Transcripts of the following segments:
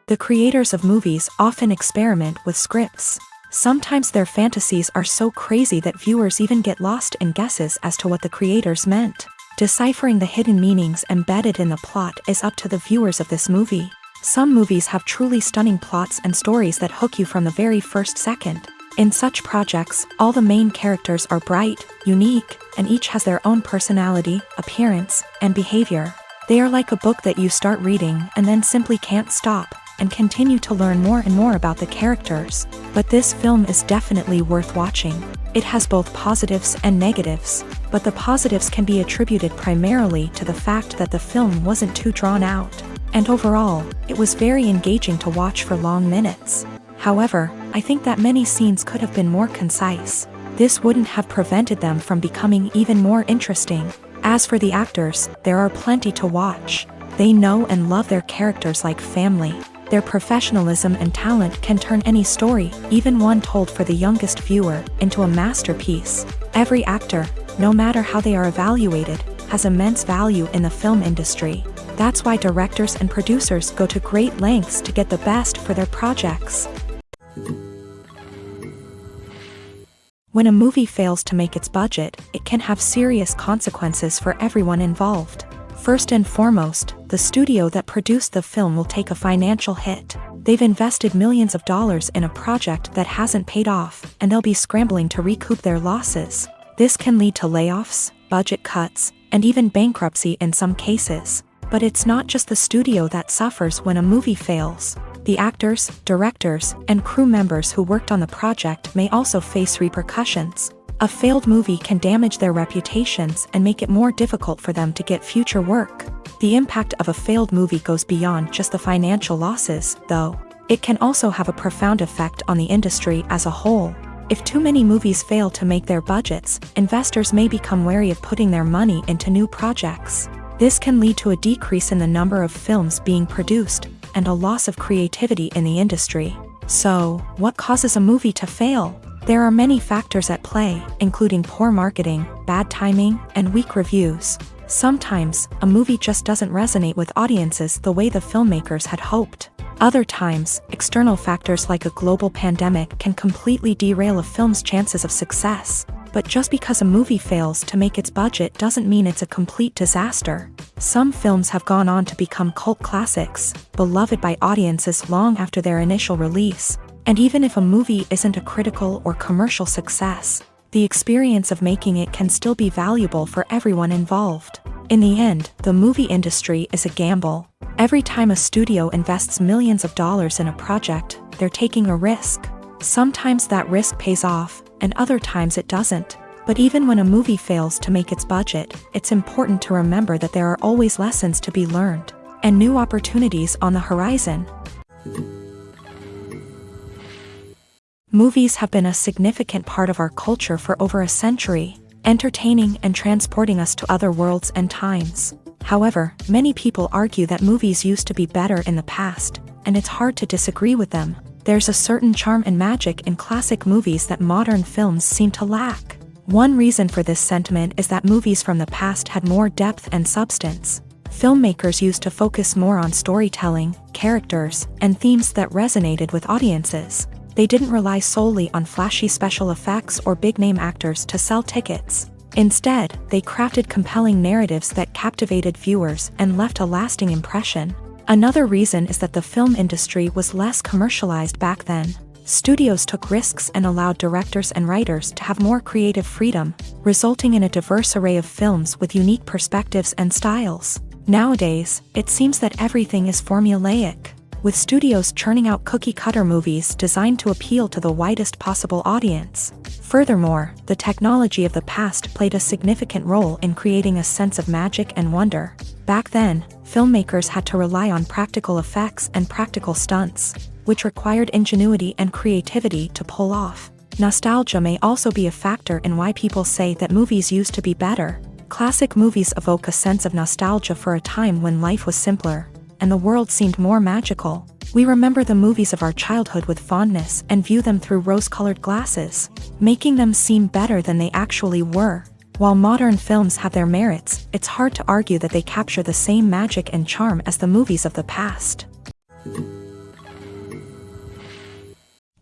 The creators of movies often experiment with scripts. Sometimes their fantasies are so crazy that viewers even get lost in guesses as to what the creators meant. Deciphering the hidden meanings embedded in the plot is up to the viewers of this movie. Some movies have truly stunning plots and stories that hook you from the very first second. In such projects, all the main characters are bright, unique, and each has their own personality, appearance, and behavior. They are like a book that you start reading and then simply can't stop, and continue to learn more and more about the characters. But this film is definitely worth watching. It has both positives and negatives, but the positives can be attributed primarily to the fact that the film wasn't too drawn out, and overall, it was very engaging to watch for long minutes. However, I think that many scenes could have been more concise. This wouldn't have prevented them from becoming even more interesting. As for the actors, there are plenty to watch. They know and love their characters like family. Their professionalism and talent can turn any story, even one told for the youngest viewer, into a masterpiece. Every actor, no matter how they are evaluated, has immense value in the film industry. That's why directors and producers go to great lengths to get the best for their projects. When a movie fails to make its budget, it can have serious consequences for everyone involved. First and foremost, the studio that produced the film will take a financial hit. They've invested millions of dollars in a project that hasn't paid off, and they'll be scrambling to recoup their losses. This can lead to layoffs, budget cuts, and even bankruptcy in some cases. But it's not just the studio that suffers when a movie fails. The actors, directors, and crew members who worked on the project may also face repercussions. A failed movie can damage their reputations and make it more difficult for them to get future work. The impact of a failed movie goes beyond just the financial losses, though. It can also have a profound effect on the industry as a whole. If too many movies fail to make their budgets, investors may become wary of putting their money into new projects. This can lead to a decrease in the number of films being produced, and a loss of creativity in the industry. So, what causes a movie to fail? There are many factors at play, including poor marketing, bad timing, and weak reviews. Sometimes, a movie just doesn't resonate with audiences the way the filmmakers had hoped. Other times, external factors like a global pandemic can completely derail a film's chances of success. But just because a movie fails to make its budget doesn't mean it's a complete disaster. Some films have gone on to become cult classics, beloved by audiences long after their initial release. And even if a movie isn't a critical or commercial success, the experience of making it can still be valuable for everyone involved. In the end, the movie industry is a gamble. Every time a studio invests millions of dollars in a project, they're taking a risk. Sometimes that risk pays off, and other times it doesn't. But even when a movie fails to make its budget, it's important to remember that there are always lessons to be learned, and new opportunities on the horizon. Movies have been a significant part of our culture for over a century, entertaining and transporting us to other worlds and times. However, many people argue that movies used to be better in the past, and it's hard to disagree with them. There's a certain charm and magic in classic movies that modern films seem to lack. One reason for this sentiment is that movies from the past had more depth and substance. Filmmakers used to focus more on storytelling, characters, and themes that resonated with audiences. They didn't rely solely on flashy special effects or big-name actors to sell tickets. Instead, they crafted compelling narratives that captivated viewers and left a lasting impression. Another reason is that the film industry was less commercialized back then. Studios took risks and allowed directors and writers to have more creative freedom, resulting in a diverse array of films with unique perspectives and styles. Nowadays, it seems that everything is formulaic, with studios churning out cookie-cutter movies designed to appeal to the widest possible audience. Furthermore, the technology of the past played a significant role in creating a sense of magic and wonder. Back then, filmmakers had to rely on practical effects and practical stunts, which required ingenuity and creativity to pull off. Nostalgia may also be a factor in why people say that movies used to be better. Classic movies evoke a sense of nostalgia for a time when life was simpler, and the world seemed more magical. We remember the movies of our childhood with fondness and view them through rose-colored glasses, making them seem better than they actually were. While modern films have their merits, it's hard to argue that they capture the same magic and charm as the movies of the past.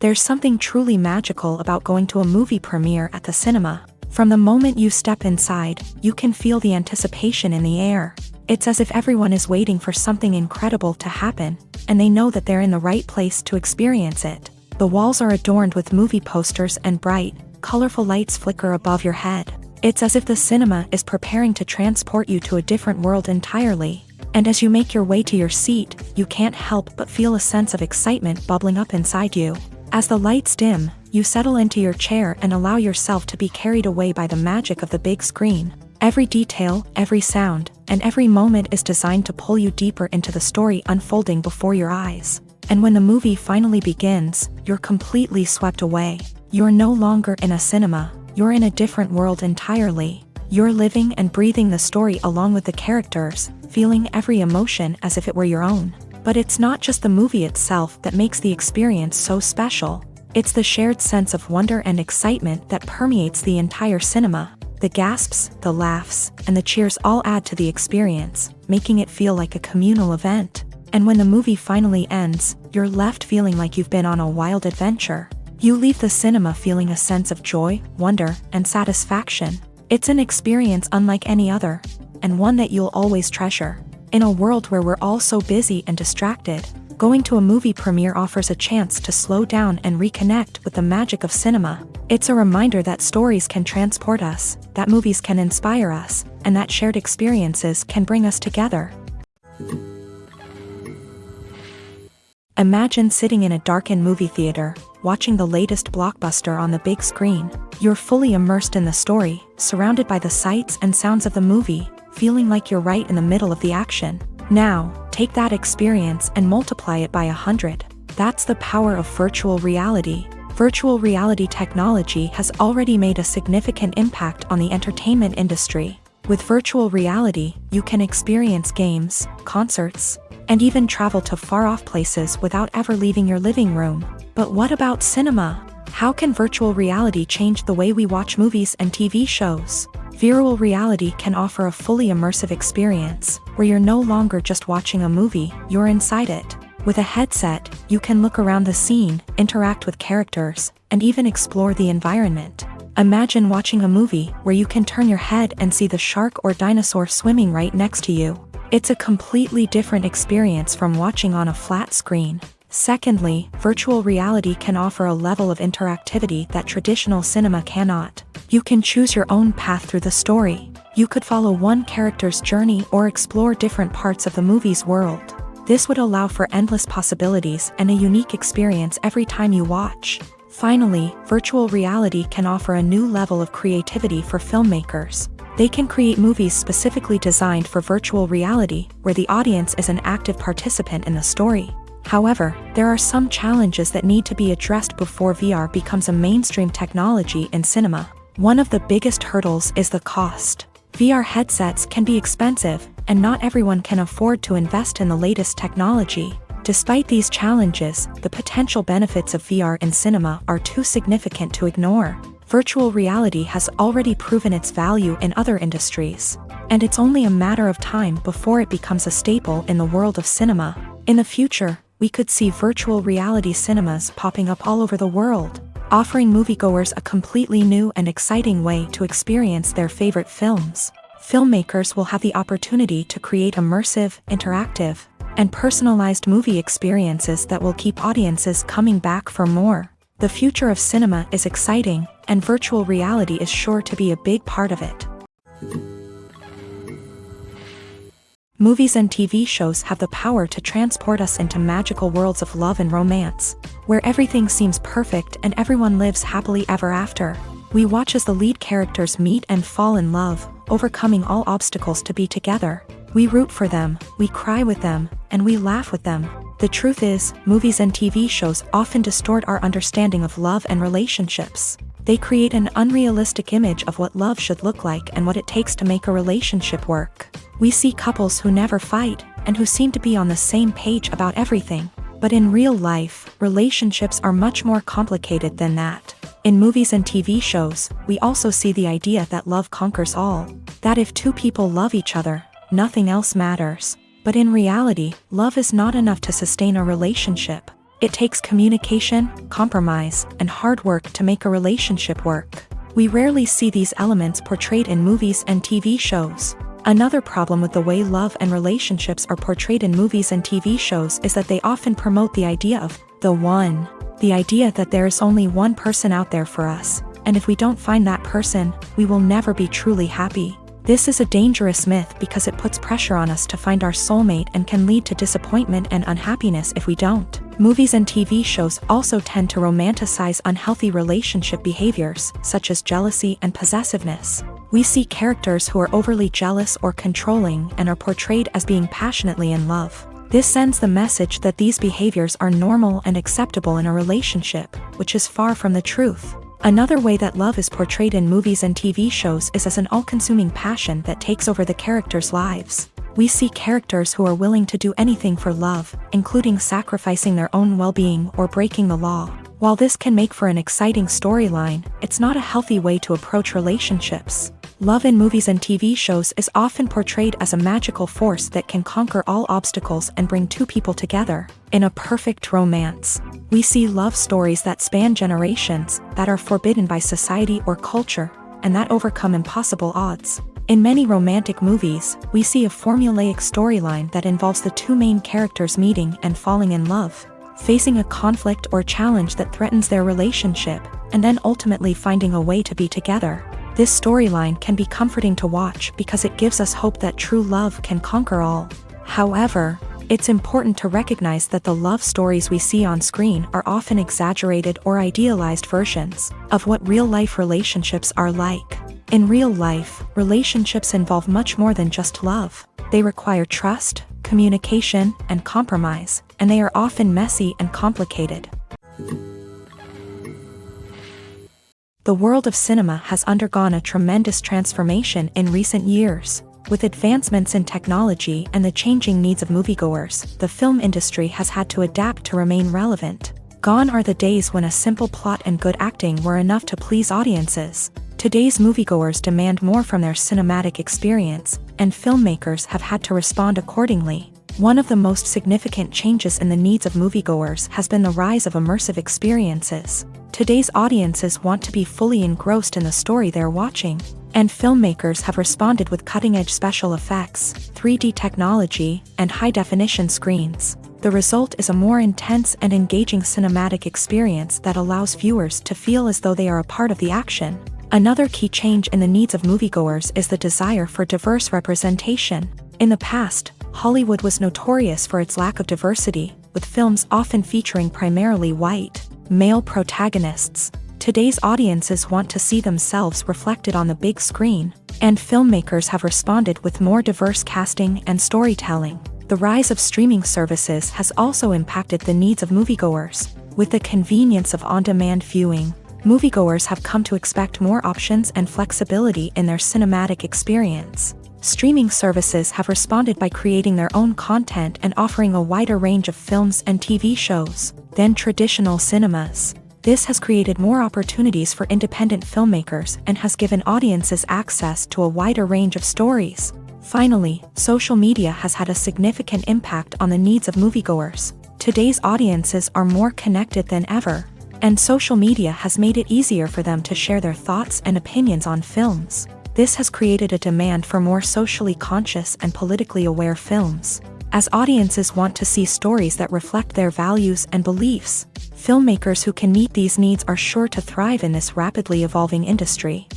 There's something truly magical about going to a movie premiere at the cinema. From the moment you step inside, you can feel the anticipation in the air. It's as if everyone is waiting for something incredible to happen, and they know that they're in the right place to experience it. The walls are adorned with movie posters and bright, colorful lights flicker above your head. It's as if the cinema is preparing to transport you to a different world entirely. And as you make your way to your seat, you can't help but feel a sense of excitement bubbling up inside you. As the lights dim, you settle into your chair and allow yourself to be carried away by the magic of the big screen. Every detail, every sound, and every moment is designed to pull you deeper into the story unfolding before your eyes. And when the movie finally begins, you're completely swept away. You're no longer in a cinema, you're in a different world entirely. You're living and breathing the story along with the characters, feeling every emotion as if it were your own. But it's not just the movie itself that makes the experience so special. It's the shared sense of wonder and excitement that permeates the entire cinema. The gasps, the laughs, and the cheers all add to the experience, making it feel like a communal event. And when the movie finally ends, you're left feeling like you've been on a wild adventure. You leave the cinema feeling a sense of joy, wonder, and satisfaction. It's an experience unlike any other, and one that you'll always treasure. In a world where we're all so busy and distracted, going to a movie premiere offers a chance to slow down and reconnect with the magic of cinema. It's a reminder that stories can transport us, that movies can inspire us, and that shared experiences can bring us together. Imagine sitting in a darkened movie theater, watching the latest blockbuster on the big screen. You're fully immersed in the story, surrounded by the sights and sounds of the movie, feeling like you're right in the middle of the action. Now, take that experience and multiply it by 100. That's the power of virtual reality. Virtual reality technology has already made a significant impact on the entertainment industry. With virtual reality, you can experience games, concerts, and even travel to far-off places without ever leaving your living room. But what about cinema? How can virtual reality change the way we watch movies and TV shows? Virtual reality can offer a fully immersive experience, where you're no longer just watching a movie, you're inside it. With a headset, you can look around the scene, interact with characters, and even explore the environment. Imagine watching a movie where you can turn your head and see the shark or dinosaur swimming right next to you. It's a completely different experience from watching on a flat screen. Secondly, virtual reality can offer a level of interactivity that traditional cinema cannot. You can choose your own path through the story. You could follow one character's journey or explore different parts of the movie's world. This would allow for endless possibilities and a unique experience every time you watch. Finally, virtual reality can offer a new level of creativity for filmmakers. They can create movies specifically designed for virtual reality, where the audience is an active participant in the story. However, there are some challenges that need to be addressed before VR becomes a mainstream technology in cinema. One of the biggest hurdles is the cost. VR headsets can be expensive, and not everyone can afford to invest in the latest technology. Despite these challenges, the potential benefits of VR in cinema are too significant to ignore. Virtual reality has already proven its value in other industries, and it's only a matter of time before it becomes a staple in the world of cinema. In the future, we could see virtual reality cinemas popping up all over the world, offering moviegoers a completely new and exciting way to experience their favorite films. Filmmakers will have the opportunity to create immersive, interactive, and personalized movie experiences that will keep audiences coming back for more. The future of cinema is exciting, and virtual reality is sure to be a big part of it. Movies and TV shows have the power to transport us into magical worlds of love and romance, where everything seems perfect and everyone lives happily ever after. We watch as the lead characters meet and fall in love, overcoming all obstacles to be together. We root for them, we cry with them, and we laugh with them. The truth is, movies and TV shows often distort our understanding of love and relationships. They create an unrealistic image of what love should look like and what it takes to make a relationship work. We see couples who never fight, and who seem to be on the same page about everything. But in real life, relationships are much more complicated than that. In movies and TV shows, we also see the idea that love conquers all. That if two people love each other, nothing else matters. But in reality, love is not enough to sustain a relationship. It takes communication, compromise, and hard work to make a relationship work. We rarely see these elements portrayed in movies and TV shows. Another problem with the way love and relationships are portrayed in movies and TV shows is that they often promote the idea of the one. The idea that there is only one person out there for us, and if we don't find that person, we will never be truly happy. This is a dangerous myth because it puts pressure on us to find our soulmate and can lead to disappointment and unhappiness if we don't. Movies and TV shows also tend to romanticize unhealthy relationship behaviors, such as jealousy and possessiveness. We see characters who are overly jealous or controlling and are portrayed as being passionately in love. This sends the message that these behaviors are normal and acceptable in a relationship, which is far from the truth. Another way that love is portrayed in movies and TV shows is as an all-consuming passion that takes over the characters' lives. We see characters who are willing to do anything for love, including sacrificing their own well-being or breaking the law. While this can make for an exciting storyline, it's not a healthy way to approach relationships. Love in movies and TV shows is often portrayed as a magical force that can conquer all obstacles and bring two people together. In a perfect romance, we see love stories that span generations, that are forbidden by society or culture, and that overcome impossible odds. In many romantic movies, we see a formulaic storyline that involves the two main characters meeting and falling in love, facing a conflict or challenge that threatens their relationship, and then ultimately finding a way to be together. This storyline can be comforting to watch because it gives us hope that true love can conquer all. However, it's important to recognize that the love stories we see on screen are often exaggerated or idealized versions of what real-life relationships are like. In real life, relationships involve much more than just love. They require trust, communication, and compromise, and they are often messy and complicated. The world of cinema has undergone a tremendous transformation in recent years. With advancements in technology and the changing needs of moviegoers, the film industry has had to adapt to remain relevant. Gone are the days when a simple plot and good acting were enough to please audiences. Today's moviegoers demand more from their cinematic experience, and filmmakers have had to respond accordingly. One of the most significant changes in the needs of moviegoers has been the rise of immersive experiences. Today's audiences want to be fully engrossed in the story they're watching, and filmmakers have responded with cutting-edge special effects, 3D technology, and high-definition screens. The result is a more intense and engaging cinematic experience that allows viewers to feel as though they are a part of the action. Another key change in the needs of moviegoers is the desire for diverse representation. In the past, Hollywood was notorious for its lack of diversity, with films often featuring primarily white, male protagonists. Today's audiences want to see themselves reflected on the big screen, and filmmakers have responded with more diverse casting and storytelling. The rise of streaming services has also impacted the needs of moviegoers. With the convenience of on-demand viewing, moviegoers have come to expect more options and flexibility in their cinematic experience. Streaming services have responded by creating their own content and offering a wider range of films and TV shows than traditional cinemas. This has created more opportunities for independent filmmakers and has given audiences access to a wider range of stories. Finally, social media has had a significant impact on the needs of moviegoers. Today's audiences are more connected than ever, and social media has made it easier for them to share their thoughts and opinions on films. This has created a demand for more socially conscious and politically aware films. As audiences want to see stories that reflect their values and beliefs, filmmakers who can meet these needs are sure to thrive in this rapidly evolving industry.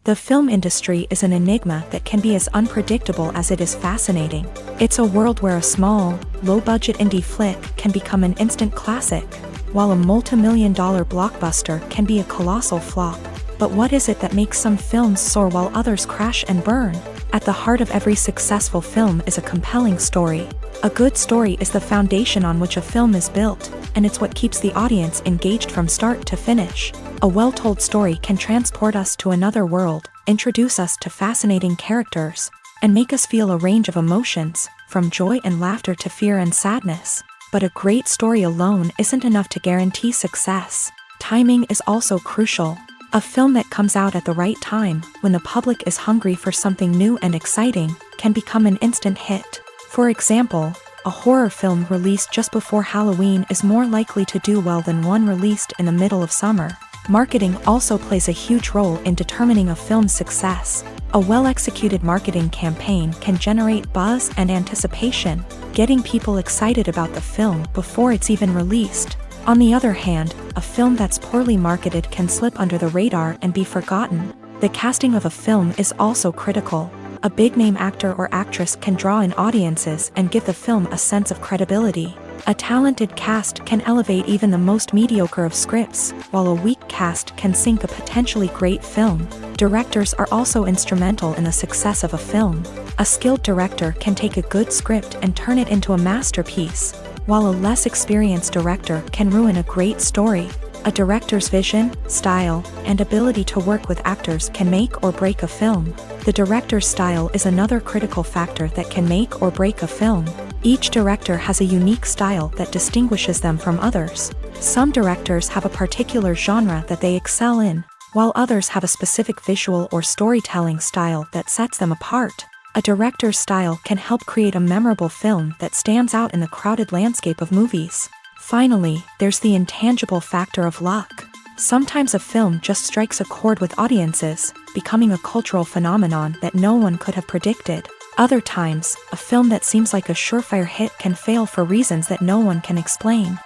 The film industry is an enigma that can be as unpredictable as it is fascinating. It's a world where a small, low-budget indie flick can become an instant classic, while a multi-million-dollar blockbuster can be a colossal flop. But what is it that makes some films soar while others crash and burn? At the heart of every successful film is a compelling story. A good story is the foundation on which a film is built, and it's what keeps the audience engaged from start to finish. A well-told story can transport us to another world, introduce us to fascinating characters, and make us feel a range of emotions, from joy and laughter to fear and sadness. But a great story alone isn't enough to guarantee success. Timing is also crucial. A film that comes out at the right time, when the public is hungry for something new and exciting, can become an instant hit. For example, A horror film released just before Halloween is more likely to do well than one released in the middle of summer. Marketing also plays a huge role in determining a film's success. A well-executed marketing campaign can generate buzz and anticipation, getting people excited about the film before it's even released. On the other hand, a film that's poorly marketed can slip under the radar and be forgotten. The casting of a film is also critical. A big-name actor or actress can draw in audiences and give the film a sense of credibility. A talented cast can elevate even the most mediocre of scripts, while a weak cast can sink a potentially great film. Directors are also instrumental in the success of a film. A skilled director can take a good script and turn it into a masterpiece, while a less experienced director can ruin a great story. A director's vision, style, and ability to work with actors can make or break a film. The director's style is another critical factor that can make or break a film. Each director has a unique style that distinguishes them from others. Some directors have a particular genre that they excel in, while others have a specific visual or storytelling style that sets them apart. A director's style can help create a memorable film that stands out in the crowded landscape of movies. Finally, there's the intangible factor of luck. Sometimes a film just strikes a chord with audiences, becoming a cultural phenomenon that no one could have predicted. Other times, a film that seems like a surefire hit can fail for reasons that no one can explain.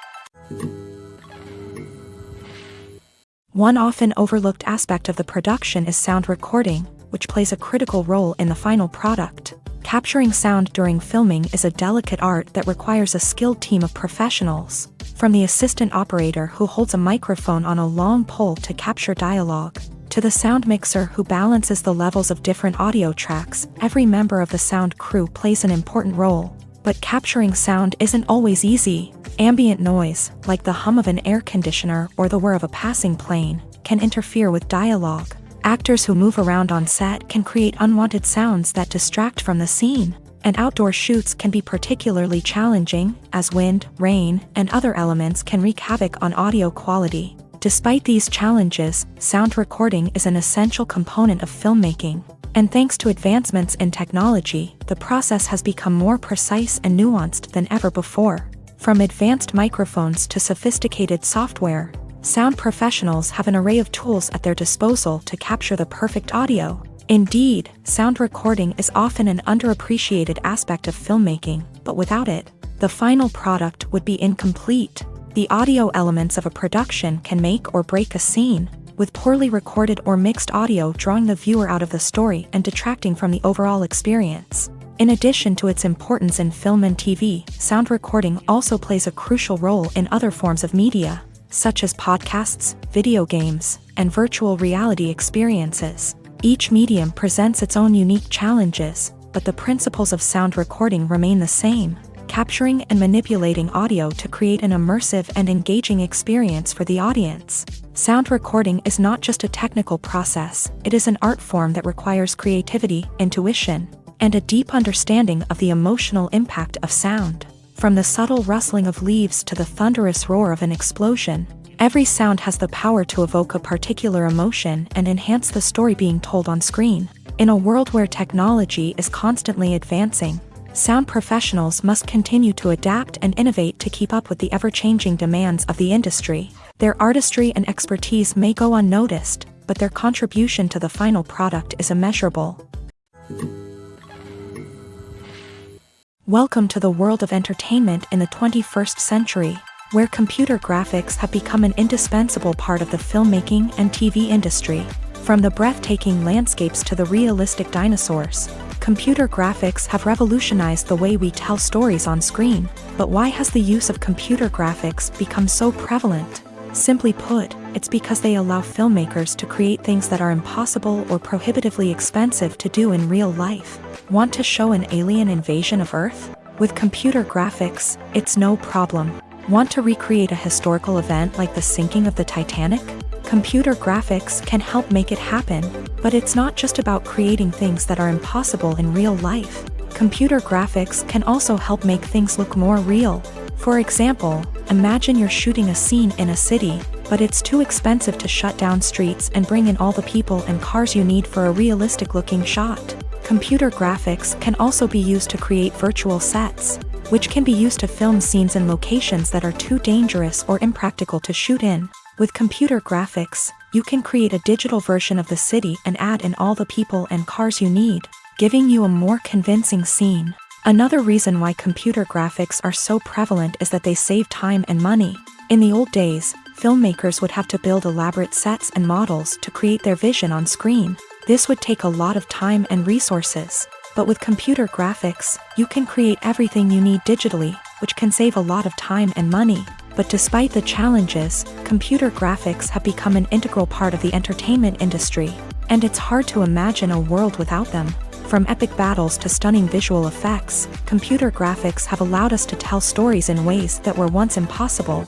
One often overlooked aspect of the production is sound recording, which plays a critical role in the final product. Capturing sound during filming is a delicate art that requires a skilled team of professionals. From the assistant operator who holds a microphone on a long pole to capture dialogue, to the sound mixer who balances the levels of different audio tracks, every member of the sound crew plays an important role. But capturing sound isn't always easy. Ambient noise, like the hum of an air conditioner or the whir of a passing plane, can interfere with dialogue. Actors who move around on set can create unwanted sounds that distract from the scene. And outdoor shoots can be particularly challenging, as wind, rain, and other elements can wreak havoc on audio quality. Despite these challenges, sound recording is an essential component of filmmaking. And thanks to advancements in technology, the process has become more precise and nuanced than ever before. From advanced microphones to sophisticated software, sound professionals have an array of tools at their disposal to capture the perfect audio. Indeed, sound recording is often an underappreciated aspect of filmmaking, but without it, the final product would be incomplete. The audio elements of a production can make or break a scene, with poorly recorded or mixed audio drawing the viewer out of the story and detracting from the overall experience. In addition to its importance in film and TV, sound recording also plays a crucial role in other forms of media, such as podcasts, video games, and virtual reality experiences. Each medium presents its own unique challenges, but the principles of sound recording remain the same, capturing and manipulating audio to create an immersive and engaging experience for the audience. Sound recording is not just a technical process, it is an art form that requires creativity, intuition, and a deep understanding of the emotional impact of sound. From the subtle rustling of leaves to the thunderous roar of an explosion, every sound has the power to evoke a particular emotion and enhance the story being told on screen. In a world where technology is constantly advancing, sound professionals must continue to adapt and innovate to keep up with the ever-changing demands of the industry. Their artistry and expertise may go unnoticed, but their contribution to the final product is immeasurable. Welcome to the world of entertainment in the 21st century, where computer graphics have become an indispensable part of the filmmaking and TV industry. From the breathtaking landscapes to the realistic dinosaurs, computer graphics have revolutionized the way we tell stories on screen. But why has the use of computer graphics become so prevalent? Simply put, it's because they allow filmmakers to create things that are impossible or prohibitively expensive to do in real life. Want to show an alien invasion of Earth? With computer graphics, it's no problem. Want to recreate a historical event like the sinking of the Titanic? Computer graphics can help make it happen, but it's not just about creating things that are impossible in real life. Computer graphics can also help make things look more real. For example, imagine you're shooting a scene in a city, but it's too expensive to shut down streets and bring in all the people and cars you need for a realistic-looking shot. Computer graphics can also be used to create virtual sets. which can be used to film scenes in locations that are too dangerous or impractical to shoot in. With computer graphics, you can create a digital version of the city and add in all the people and cars you need, giving you a more convincing scene. Another reason why computer graphics are so prevalent is that they save time and money. In the old days, filmmakers would have to build elaborate sets and models to create their vision on screen. This would take a lot of time and resources. But with computer graphics, you can create everything you need digitally, which can save a lot of time and money. But despite the challenges, computer graphics have become an integral part of the entertainment industry, and it's hard to imagine a world without them. From epic battles to stunning visual effects, computer graphics have allowed us to tell stories in ways that were once impossible.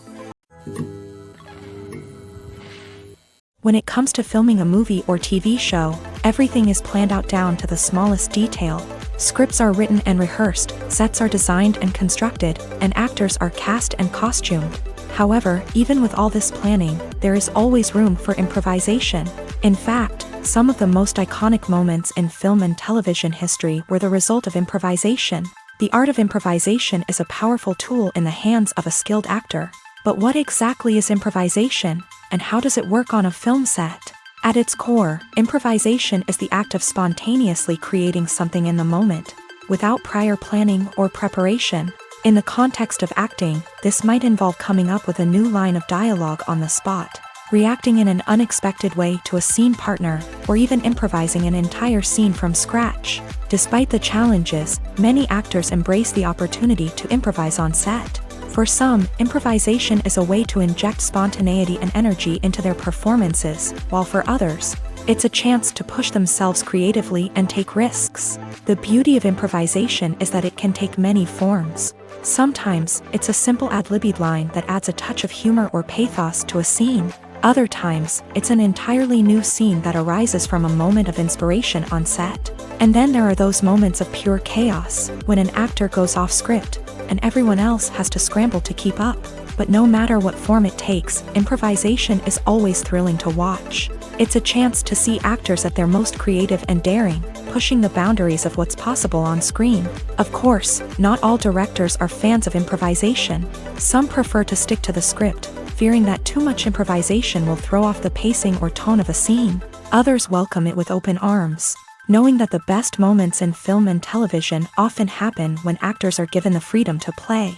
When it comes to filming a movie or TV show, everything is planned out down to the smallest detail. Scripts are written and rehearsed, sets are designed and constructed, and actors are cast and costumed. However, even with all this planning, there is always room for improvisation. In fact, some of the most iconic moments in film and television history were the result of improvisation. The art of improvisation is a powerful tool in the hands of a skilled actor. But what exactly is improvisation, and how does it work on a film set? At its core, improvisation is the act of spontaneously creating something in the moment, without prior planning or preparation. In the context of acting, this might involve coming up with a new line of dialogue on the spot, reacting in an unexpected way to a scene partner, or even improvising an entire scene from scratch. Despite the challenges, many actors embrace the opportunity to improvise on set. For some, improvisation is a way to inject spontaneity and energy into their performances, while for others, it's a chance to push themselves creatively and take risks. The beauty of improvisation is that it can take many forms. Sometimes, it's a simple ad-libbed line that adds a touch of humor or pathos to a scene. Other times, it's an entirely new scene that arises from a moment of inspiration on set. And then there are those moments of pure chaos, when an actor goes off script, and everyone else has to scramble to keep up. But no matter what form it takes, improvisation is always thrilling to watch. It's a chance to see actors at their most creative and daring, pushing the boundaries of what's possible on screen. Of course, not all directors are fans of improvisation. Some prefer to stick to the script, fearing that too much improvisation will throw off the pacing or tone of a scene. Others welcome it with open arms, knowing that the best moments in film and television often happen when actors are given the freedom to play.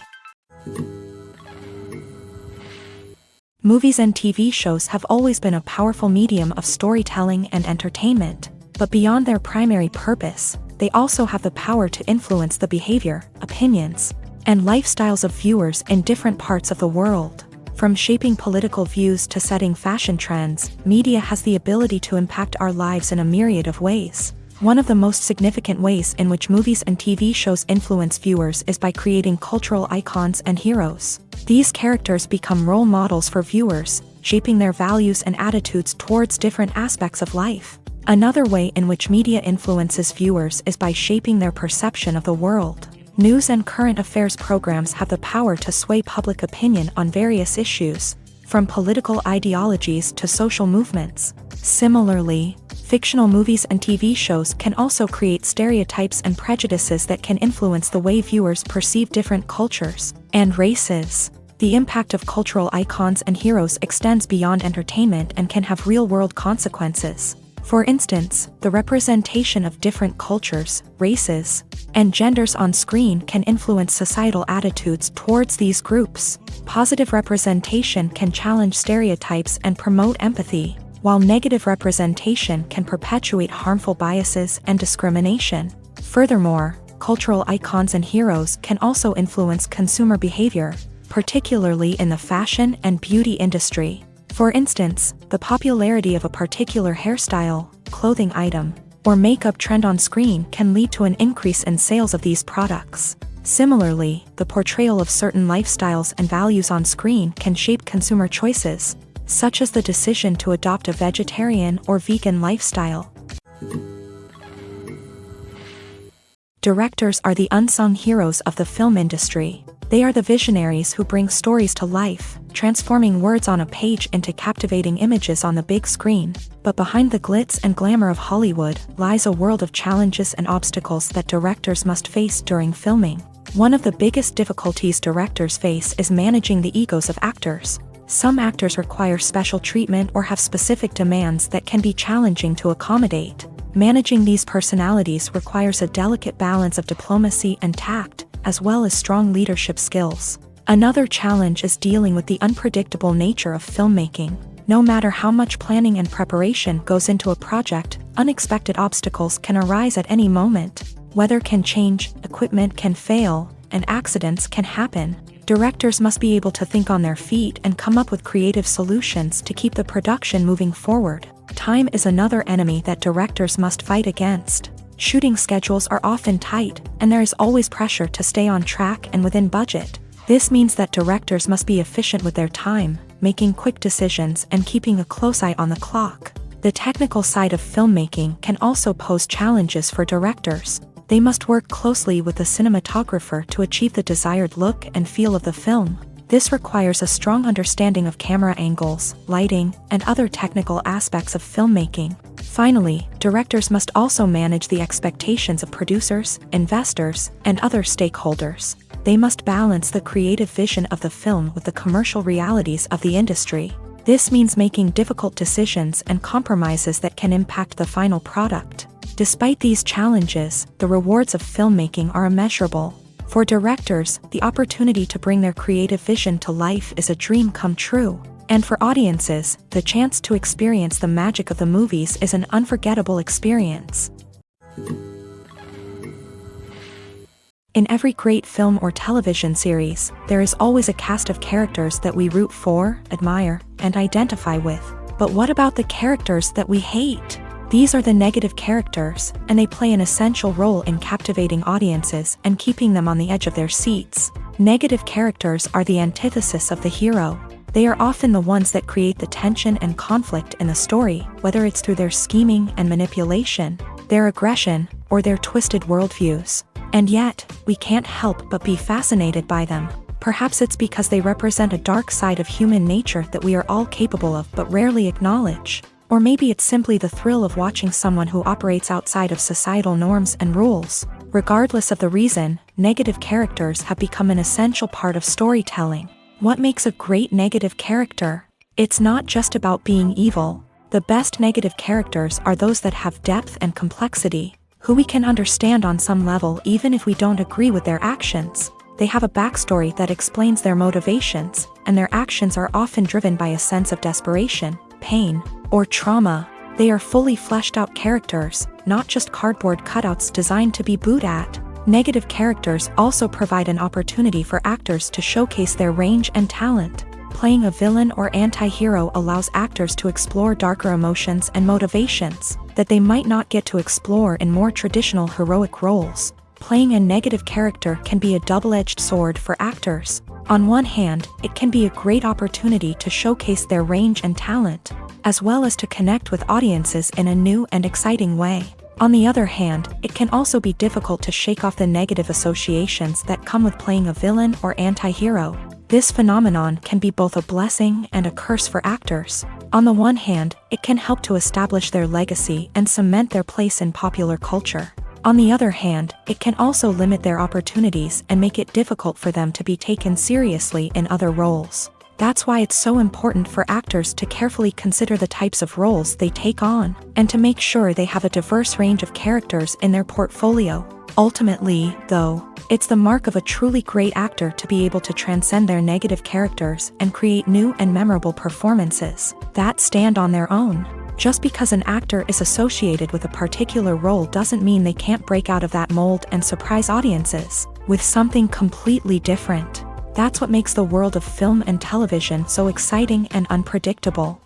Movies and TV shows have always been a powerful medium of storytelling and entertainment, but beyond their primary purpose, they also have the power to influence the behavior, opinions, and lifestyles of viewers in different parts of the world. From shaping political views to setting fashion trends, media has the ability to impact our lives in a myriad of ways. One of the most significant ways in which movies and TV shows influence viewers is by creating cultural icons and heroes. These characters become role models for viewers, shaping their values and attitudes towards different aspects of life. Another way in which media influences viewers is by shaping their perception of the world. News and current affairs programs have the power to sway public opinion on various issues, from political ideologies to social movements. Similarly, fictional movies and TV shows can also create stereotypes and prejudices that can influence the way viewers perceive different cultures and races. The impact of cultural icons and heroes extends beyond entertainment and can have real-world consequences. For instance, the representation of different cultures, races, and genders on screen can influence societal attitudes towards these groups. Positive representation can challenge stereotypes and promote empathy, while negative representation can perpetuate harmful biases and discrimination. Furthermore, cultural icons and heroes can also influence consumer behavior, particularly in the fashion and beauty industry. For instance, the popularity of a particular hairstyle, clothing item, or makeup trend on screen can lead to an increase in sales of these products. Similarly, the portrayal of certain lifestyles and values on screen can shape consumer choices, such as the decision to adopt a vegetarian or vegan lifestyle. Directors are the unsung heroes of the film industry. They are the visionaries who bring stories to life, transforming words on a page into captivating images on the big screen. But behind the glitz and glamour of Hollywood lies a world of challenges and obstacles that directors must face during filming. One of the biggest difficulties directors face is managing the egos of actors. Some actors require special treatment or have specific demands that can be challenging to accommodate. Managing these personalities requires a delicate balance of diplomacy and tact, as well as strong leadership skills. Another challenge is dealing with the unpredictable nature of filmmaking. No matter how much planning and preparation goes into a project, unexpected obstacles can arise at any moment. Weather can change, equipment can fail, and accidents can happen. Directors must be able to think on their feet and come up with creative solutions to keep the production moving forward. Time is another enemy that directors must fight against. Shooting schedules are often tight, and there is always pressure to stay on track and within budget. This means that directors must be efficient with their time, making quick decisions and keeping a close eye on the clock. The technical side of filmmaking can also pose challenges for directors. They must work closely with the cinematographer to achieve the desired look and feel of the film. This requires a strong understanding of camera angles, lighting, and other technical aspects of filmmaking. Finally, directors must also manage the expectations of producers, investors, and other stakeholders. They must balance the creative vision of the film with the commercial realities of the industry. This means making difficult decisions and compromises that can impact the final product. Despite these challenges, the rewards of filmmaking are immeasurable. For directors, the opportunity to bring their creative vision to life is a dream come true. And for audiences, the chance to experience the magic of the movies is an unforgettable experience. In every great film or television series, there is always a cast of characters that we root for, admire, and identify with. But what about the characters that we hate? These are the negative characters, and they play an essential role in captivating audiences and keeping them on the edge of their seats. Negative characters are the antithesis of the hero. They are often the ones that create the tension and conflict in the story, whether it's through their scheming and manipulation, their aggression, or their twisted worldviews. And yet, we can't help but be fascinated by them. Perhaps it's because they represent a dark side of human nature that we are all capable of but rarely acknowledge. Or maybe it's simply the thrill of watching someone who operates outside of societal norms and rules. Regardless of the reason, negative characters have become an essential part of storytelling. What makes a great negative character? It's not just about being evil. The best negative characters are those that have depth and complexity, who we can understand on some level even if we don't agree with their actions. They have a backstory that explains their motivations, and their actions are often driven by a sense of desperation, pain, or trauma. They are fully fleshed out characters, not just cardboard cutouts designed to be booed at. Negative characters also provide an opportunity for actors to showcase their range and talent. Playing a villain or anti-hero allows actors to explore darker emotions and motivations that they might not get to explore in more traditional heroic roles. Playing a negative character can be a double-edged sword for actors. On one hand, it can be a great opportunity to showcase their range and talent, as well as to connect with audiences in a new and exciting way. On the other hand, it can also be difficult to shake off the negative associations that come with playing a villain or anti-hero. This phenomenon can be both a blessing and a curse for actors. On the one hand, it can help to establish their legacy and cement their place in popular culture. On the other hand, it can also limit their opportunities and make it difficult for them to be taken seriously in other roles. That's why it's so important for actors to carefully consider the types of roles they take on, and to make sure they have a diverse range of characters in their portfolio. Ultimately, though, it's the mark of a truly great actor to be able to transcend their negative characters and create new and memorable performances that stand on their own. Just because an actor is associated with a particular role doesn't mean they can't break out of that mold and surprise audiences with something completely different. That's what makes the world of film and television so exciting and unpredictable.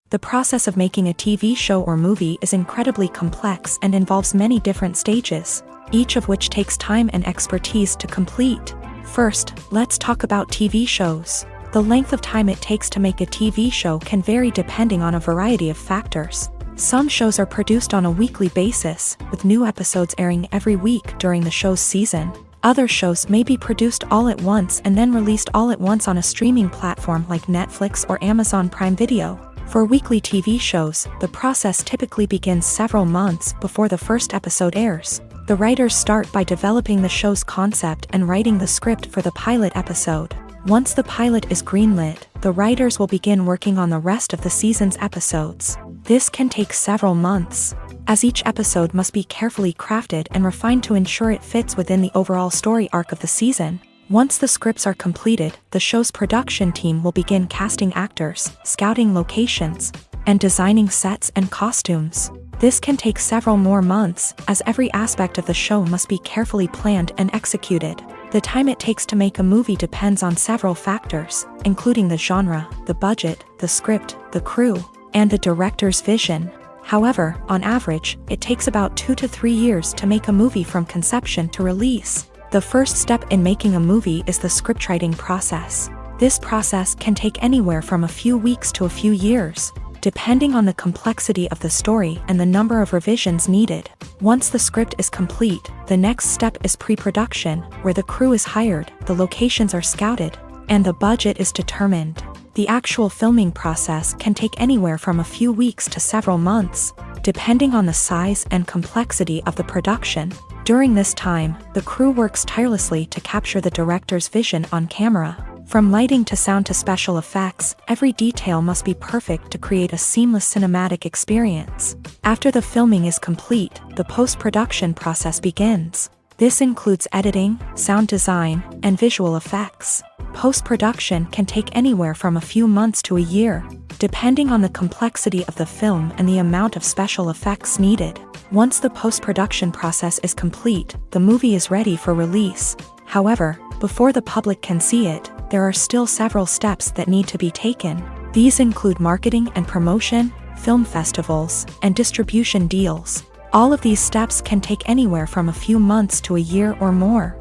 The process of making a TV show or movie is incredibly complex and involves many different stages, each of which takes time and expertise to complete. First, let's talk about TV shows. The length of time it takes to make a TV show can vary depending on a variety of factors. Some shows are produced on a weekly basis, with new episodes airing every week during the show's season. Other shows may be produced all at once and then released all at once on a streaming platform like Netflix or Amazon Prime Video. For weekly TV shows, the process typically begins several months before the first episode airs. The writers start by developing the show's concept and writing the script for the pilot episode. Once the pilot is greenlit, the writers will begin working on the rest of the season's episodes. This can take several months, as each episode must be carefully crafted and refined to ensure it fits within the overall story arc of the season. Once the scripts are completed, the show's production team will begin casting actors, scouting locations, and designing sets and costumes. This can take several more months, as every aspect of the show must be carefully planned and executed. The time it takes to make a movie depends on several factors, including the genre, the budget, the script, the crew, and the director's vision. However, on average, it takes about 2 to 3 years to make a movie from conception to release. The first step in making a movie is the scriptwriting process. This process can take anywhere from a few weeks to a few years, depending on the complexity of the story and the number of revisions needed. Once the script is complete, the next step is pre-production, where the crew is hired, the locations are scouted, and the budget is determined. The actual filming process can take anywhere from a few weeks to several months, depending on the size and complexity of the production. During this time, the crew works tirelessly to capture the director's vision on camera. From lighting to sound to special effects, every detail must be perfect to create a seamless cinematic experience. After the filming is complete, the post-production process begins. This includes editing, sound design, and visual effects. Post-production can take anywhere from a few months to a year, depending on the complexity of the film and the amount of special effects needed. Once the post-production process is complete, the movie is ready for release. However, before the public can see it, there are still several steps that need to be taken. These include marketing and promotion, film festivals, and distribution deals. All of these steps can take anywhere from a few months to a year or more.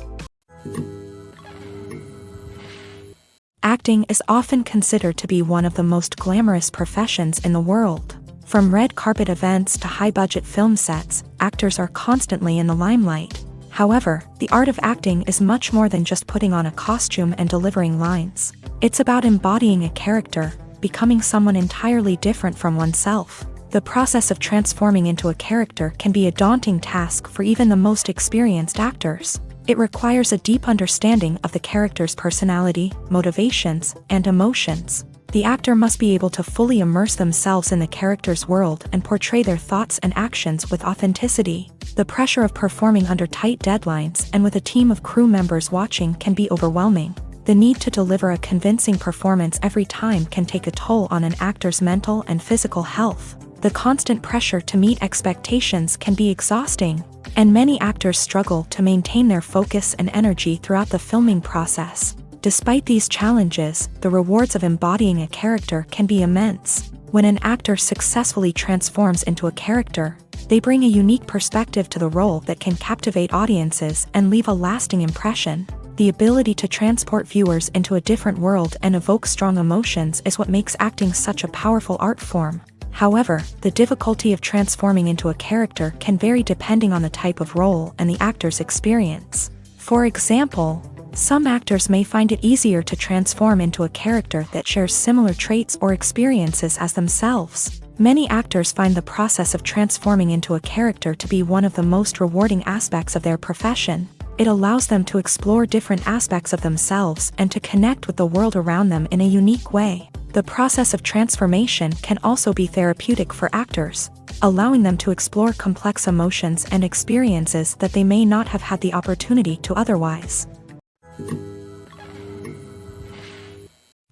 Acting is often considered to be one of the most glamorous professions in the world. From red carpet events to high-budget film sets, actors are constantly in the limelight. However, the art of acting is much more than just putting on a costume and delivering lines. It's about embodying a character, becoming someone entirely different from oneself. The process of transforming into a character can be a daunting task for even the most experienced actors. It requires a deep understanding of the character's personality, motivations, and emotions. The actor must be able to fully immerse themselves in the character's world and portray their thoughts and actions with authenticity. The pressure of performing under tight deadlines and with a team of crew members watching can be overwhelming. The need to deliver a convincing performance every time can take a toll on an actor's mental and physical health. The constant pressure to meet expectations can be exhausting, and many actors struggle to maintain their focus and energy throughout the filming process. Despite these challenges, the rewards of embodying a character can be immense. When an actor successfully transforms into a character, they bring a unique perspective to the role that can captivate audiences and leave a lasting impression. The ability to transport viewers into a different world and evoke strong emotions is what makes acting such a powerful art form. However, the difficulty of transforming into a character can vary depending on the type of role and the actor's experience. For example, some actors may find it easier to transform into a character that shares similar traits or experiences as themselves. Many actors find the process of transforming into a character to be one of the most rewarding aspects of their profession. It allows them to explore different aspects of themselves and to connect with the world around them in a unique way. The process of transformation can also be therapeutic for actors, allowing them to explore complex emotions and experiences that they may not have had the opportunity to otherwise.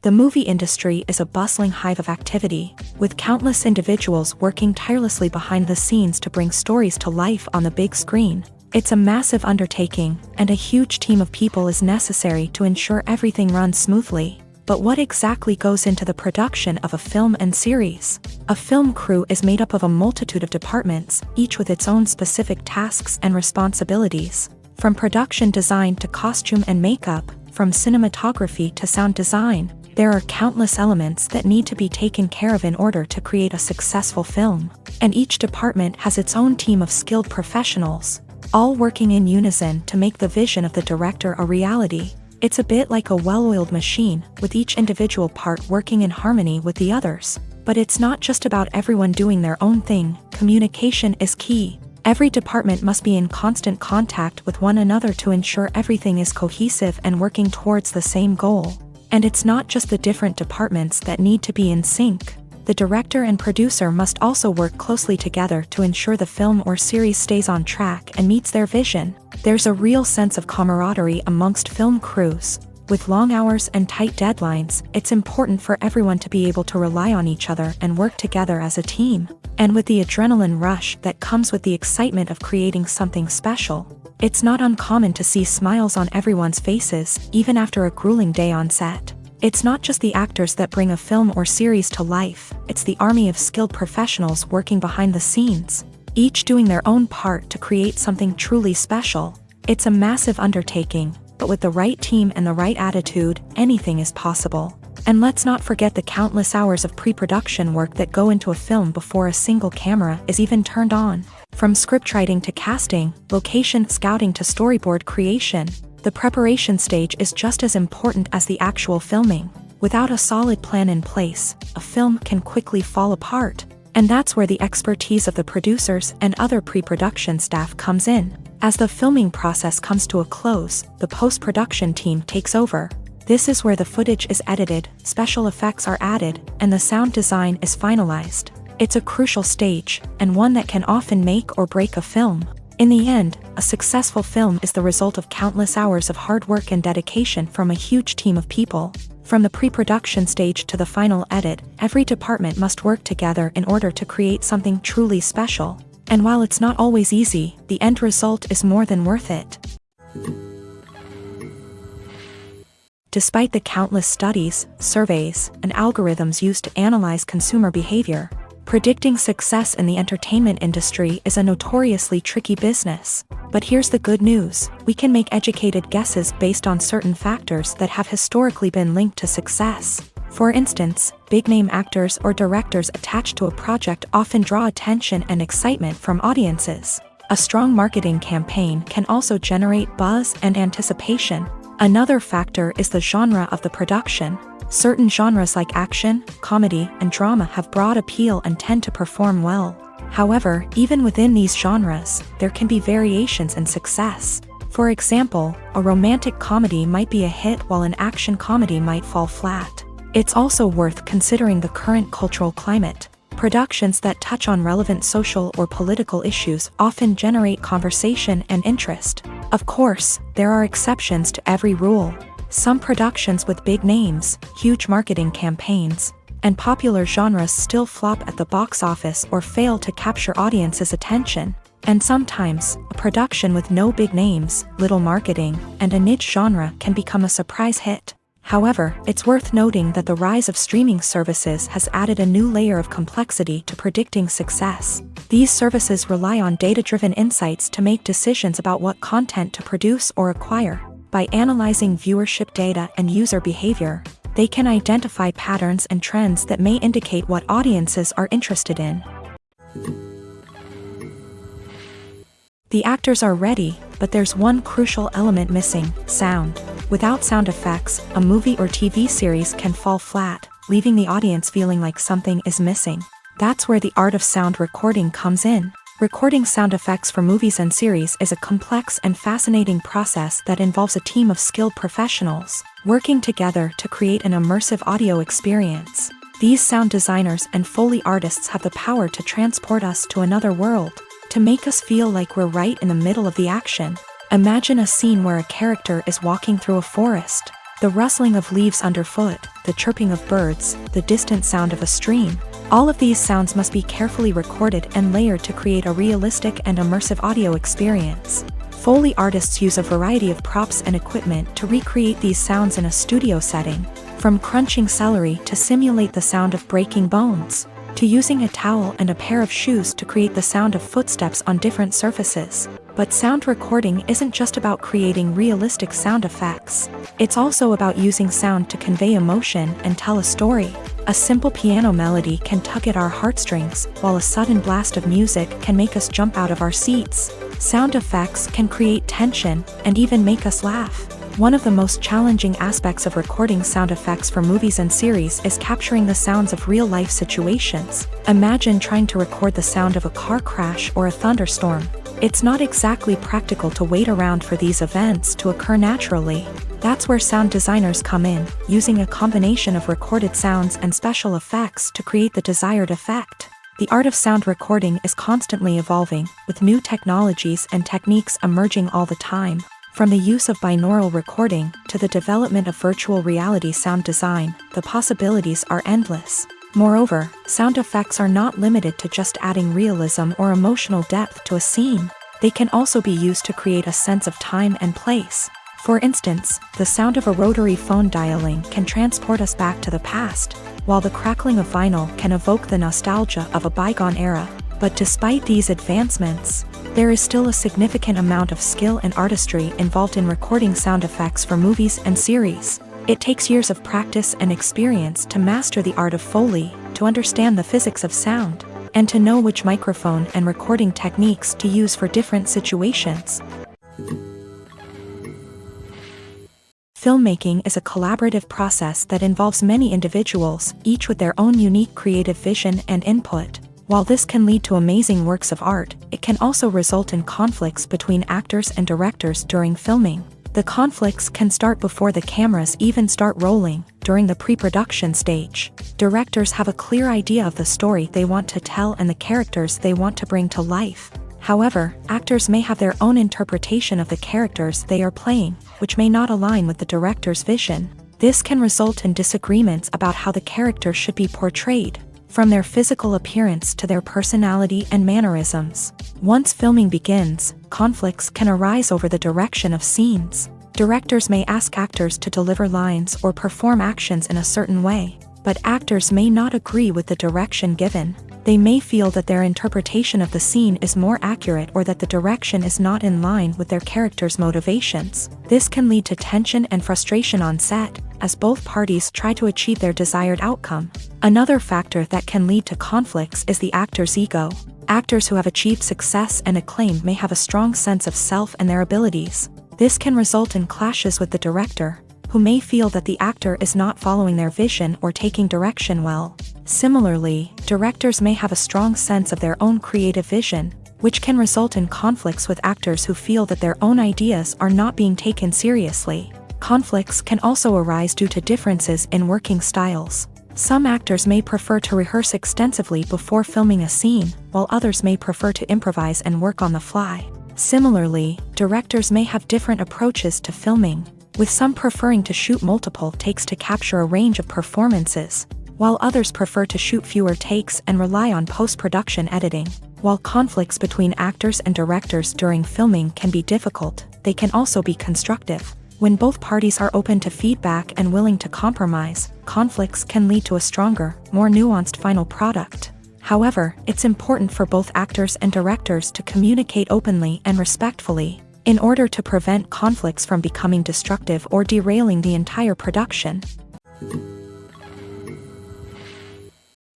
The movie industry is a bustling hive of activity, with countless individuals working tirelessly behind the scenes to bring stories to life on the big screen. It's a massive undertaking, and a huge team of people is necessary to ensure everything runs smoothly. But what exactly goes into the production of a film and series? A film crew is made up of a multitude of departments, each with its own specific tasks and responsibilities. From production design to costume and makeup, from cinematography to sound design, there are countless elements that need to be taken care of in order to create a successful film. And each department has its own team of skilled professionals, all working in unison to make the vision of the director a reality. It's a bit like a well-oiled machine, with each individual part working in harmony with the others. But it's not just about everyone doing their own thing. Communication is key. Every department must be in constant contact with one another to ensure everything is cohesive and working towards the same goal. And it's not just the different departments that need to be in sync. The director and producer must also work closely together to ensure the film or series stays on track and meets their vision. There's a real sense of camaraderie amongst film crews. With long hours and tight deadlines, it's important for everyone to be able to rely on each other and work together as a team. And with the adrenaline rush that comes with the excitement of creating something special, it's not uncommon to see smiles on everyone's faces, even after a grueling day on set. It's not just the actors that bring a film or series to life, it's the army of skilled professionals working behind the scenes, each doing their own part to create something truly special. It's a massive undertaking, but with the right team and the right attitude, anything is possible. And let's not forget the countless hours of pre-production work that go into a film before a single camera is even turned on. From scriptwriting to casting, location scouting to storyboard creation, the preparation stage is just as important as the actual filming. Without a solid plan in place, a film can quickly fall apart. And that's where the expertise of the producers and other pre-production staff comes in. As the filming process comes to a close, the post-production team takes over. This is where the footage is edited, special effects are added, and the sound design is finalized. It's a crucial stage, and one that can often make or break a film. In the end, a successful film is the result of countless hours of hard work and dedication from a huge team of people. From the pre-production stage to the final edit, every department must work together in order to create something truly special. And while it's not always easy, the end result is more than worth it. Despite the countless studies, surveys, and algorithms used to analyze consumer behavior, predicting success in the entertainment industry is a notoriously tricky business. But here's the good news: we can make educated guesses based on certain factors that have historically been linked to success. For instance, big-name actors or directors attached to a project often draw attention and excitement from audiences. A strong marketing campaign can also generate buzz and anticipation. Another factor is the genre of the production. Certain genres like action, comedy, and drama have broad appeal and tend to perform well. However, even within these genres, there can be variations in success. For example, a romantic comedy might be a hit while an action comedy might fall flat. It's also worth considering the current cultural climate. Productions that touch on relevant social or political issues often generate conversation and interest. Of course, there are exceptions to every rule. Some productions with big names, huge marketing campaigns, and popular genres still flop at the box office or fail to capture audiences' attention. And sometimes, a production with no big names, little marketing, and a niche genre can become a surprise hit. However, it's worth noting that the rise of streaming services has added a new layer of complexity to predicting success. These services rely on data-driven insights to make decisions about what content to produce or acquire. By analyzing viewership data and user behavior, they can identify patterns and trends that may indicate what audiences are interested in. The actors are ready, but there's one crucial element missing: sound. Without sound effects, a movie or TV series can fall flat, leaving the audience feeling like something is missing. That's where the art of sound recording comes in. Recording sound effects for movies and series is a complex and fascinating process that involves a team of skilled professionals working together to create an immersive audio experience. These sound designers and Foley artists have the power to transport us to another world, to make us feel like we're right in the middle of the action. Imagine a scene where a character is walking through a forest. The rustling of leaves underfoot, the chirping of birds, the distant sound of a stream. All of these sounds must be carefully recorded and layered to create a realistic and immersive audio experience. Foley artists use a variety of props and equipment to recreate these sounds in a studio setting, from crunching celery to simulate the sound of breaking bones, to using a towel and a pair of shoes to create the sound of footsteps on different surfaces. But sound recording isn't just about creating realistic sound effects. It's also about using sound to convey emotion and tell a story. A simple piano melody can tug at our heartstrings, while a sudden blast of music can make us jump out of our seats. Sound effects can create tension and even make us laugh. One of the most challenging aspects of recording sound effects for movies and series is capturing the sounds of real-life situations. Imagine trying to record the sound of a car crash or a thunderstorm. It's not exactly practical to wait around for these events to occur naturally. That's where sound designers come in, using a combination of recorded sounds and special effects to create the desired effect. The art of sound recording is constantly evolving, with new technologies and techniques emerging all the time. From the use of binaural recording to the development of virtual reality sound design, the possibilities are endless. Moreover, sound effects are not limited to just adding realism or emotional depth to a scene. They can also be used to create a sense of time and place. For instance, the sound of a rotary phone dialing can transport us back to the past, while the crackling of vinyl can evoke the nostalgia of a bygone era. But despite these advancements, there is still a significant amount of skill and artistry involved in recording sound effects for movies and series. It takes years of practice and experience to master the art of Foley, to understand the physics of sound, and to know which microphone and recording techniques to use for different situations. Filmmaking is a collaborative process that involves many individuals, each with their own unique creative vision and input. While this can lead to amazing works of art, it can also result in conflicts between actors and directors during filming. The conflicts can start before the cameras even start rolling, during the pre-production stage. Directors have a clear idea of the story they want to tell and the characters they want to bring to life. However, actors may have their own interpretation of the characters they are playing, which may not align with the director's vision. This can result in disagreements about how the character should be portrayed, from their physical appearance to their personality and mannerisms. Once filming begins, conflicts can arise over the direction of scenes. Directors may ask actors to deliver lines or perform actions in a certain way, but actors may not agree with the direction given. They may feel that their interpretation of the scene is more accurate or that the direction is not in line with their character's motivations. This can lead to tension and frustration on set, as both parties try to achieve their desired outcome. Another factor that can lead to conflicts is the actor's ego. Actors who have achieved success and acclaim may have a strong sense of self and their abilities. This can result in clashes with the director, who may feel that the actor is not following their vision or taking direction well. Similarly, directors may have a strong sense of their own creative vision, which can result in conflicts with actors who feel that their own ideas are not being taken seriously. Conflicts can also arise due to differences in working styles. Some actors may prefer to rehearse extensively before filming a scene, while others may prefer to improvise and work on the fly. Similarly, directors may have different approaches to filming, with some preferring to shoot multiple takes to capture a range of performances, while others prefer to shoot fewer takes and rely on post-production editing. While conflicts between actors and directors during filming can be difficult, they can also be constructive. When both parties are open to feedback and willing to compromise, conflicts can lead to a stronger, more nuanced final product. However, it's important for both actors and directors to communicate openly and respectfully, in order to prevent conflicts from becoming destructive or derailing the entire production.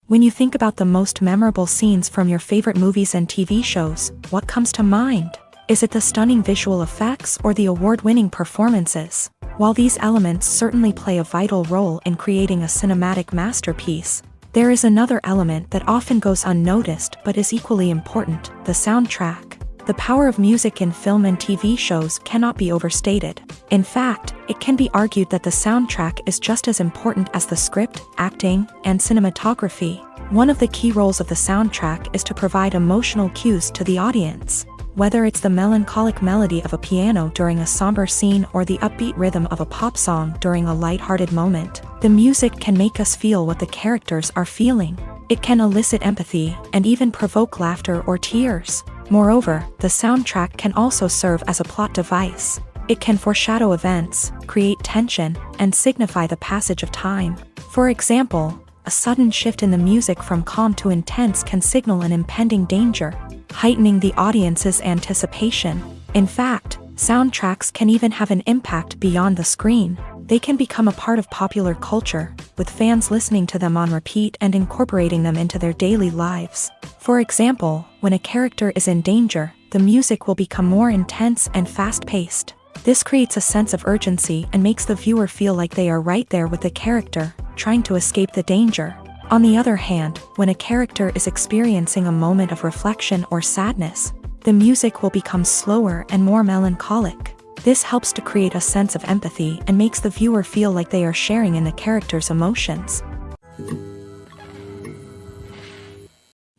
When you think about the most memorable scenes from your favorite movies and TV shows, what comes to mind? Is it the stunning visual effects or the award-winning performances? While these elements certainly play a vital role in creating a cinematic masterpiece, there is another element that often goes unnoticed but is equally important: the soundtrack. The power of music in film and TV shows cannot be overstated. In fact, it can be argued that the soundtrack is just as important as the script, acting, and cinematography. One of the key roles of the soundtrack is to provide emotional cues to the audience. Whether it's the melancholic melody of a piano during a somber scene or the upbeat rhythm of a pop song during a lighthearted moment, the music can make us feel what the characters are feeling. It can elicit empathy and even provoke laughter or tears. Moreover, the soundtrack can also serve as a plot device. It can foreshadow events, create tension, and signify the passage of time. For example, a sudden shift in the music from calm to intense can signal an impending danger, heightening the audience's anticipation. In fact, soundtracks can even have an impact beyond the screen. They can become a part of popular culture, with fans listening to them on repeat and incorporating them into their daily lives. For example, when a character is in danger, the music will become more intense and fast-paced. This creates a sense of urgency and makes the viewer feel like they are right there with the character, trying to escape the danger. On the other hand, when a character is experiencing a moment of reflection or sadness, the music will become slower and more melancholic. This helps to create a sense of empathy and makes the viewer feel like they are sharing in the character's emotions.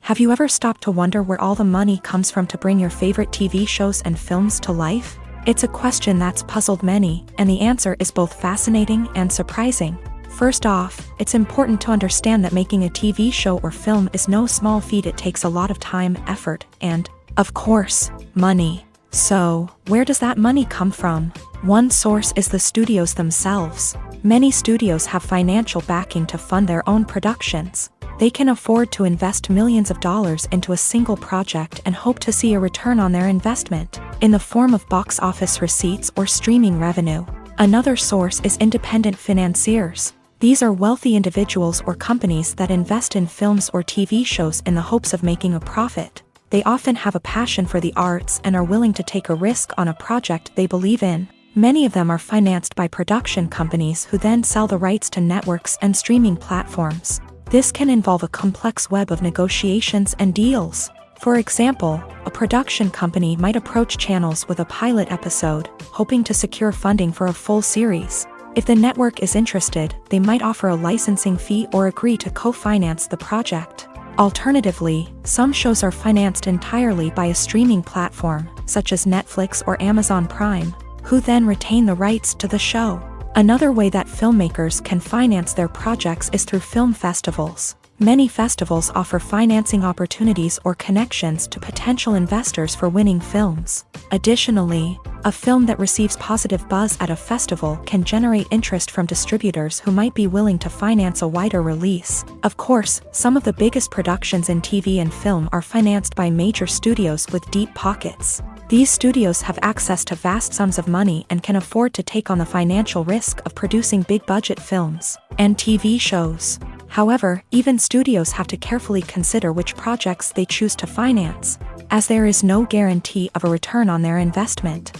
Have you ever stopped to wonder where all the money comes from to bring your favorite TV shows and films to life? It's a question that's puzzled many, and the answer is both fascinating and surprising. First off, it's important to understand that making a TV show or film is no small feat. It takes a lot of time, effort, and, of course, money. So, where does that money come from? One source is the studios themselves. Many studios have financial backing to fund their own productions. They can afford to invest millions of dollars into a single project and hope to see a return on their investment, in the form of box office receipts or streaming revenue. Another source is independent financiers. These are wealthy individuals or companies that invest in films or TV shows in the hopes of making a profit. They often have a passion for the arts and are willing to take a risk on a project they believe in. Many of them are financed by production companies who then sell the rights to networks and streaming platforms. This can involve a complex web of negotiations and deals. For example, a production company might approach channels with a pilot episode, hoping to secure funding for a full series. If the network is interested, they might offer a licensing fee or agree to co-finance the project. Alternatively, some shows are financed entirely by a streaming platform, such as Netflix or Amazon Prime, who then retain the rights to the show. Another way that filmmakers can finance their projects is through film festivals. Many festivals offer financing opportunities or connections to potential investors for winning films. Additionally, a film that receives positive buzz at a festival can generate interest from distributors who might be willing to finance a wider release. Of course, some of the biggest productions in TV and film are financed by major studios with deep pockets. These studios have access to vast sums of money and can afford to take on the financial risk of producing big-budget films and TV shows. However, even studios have to carefully consider which projects they choose to finance, as there is no guarantee of a return on their investment.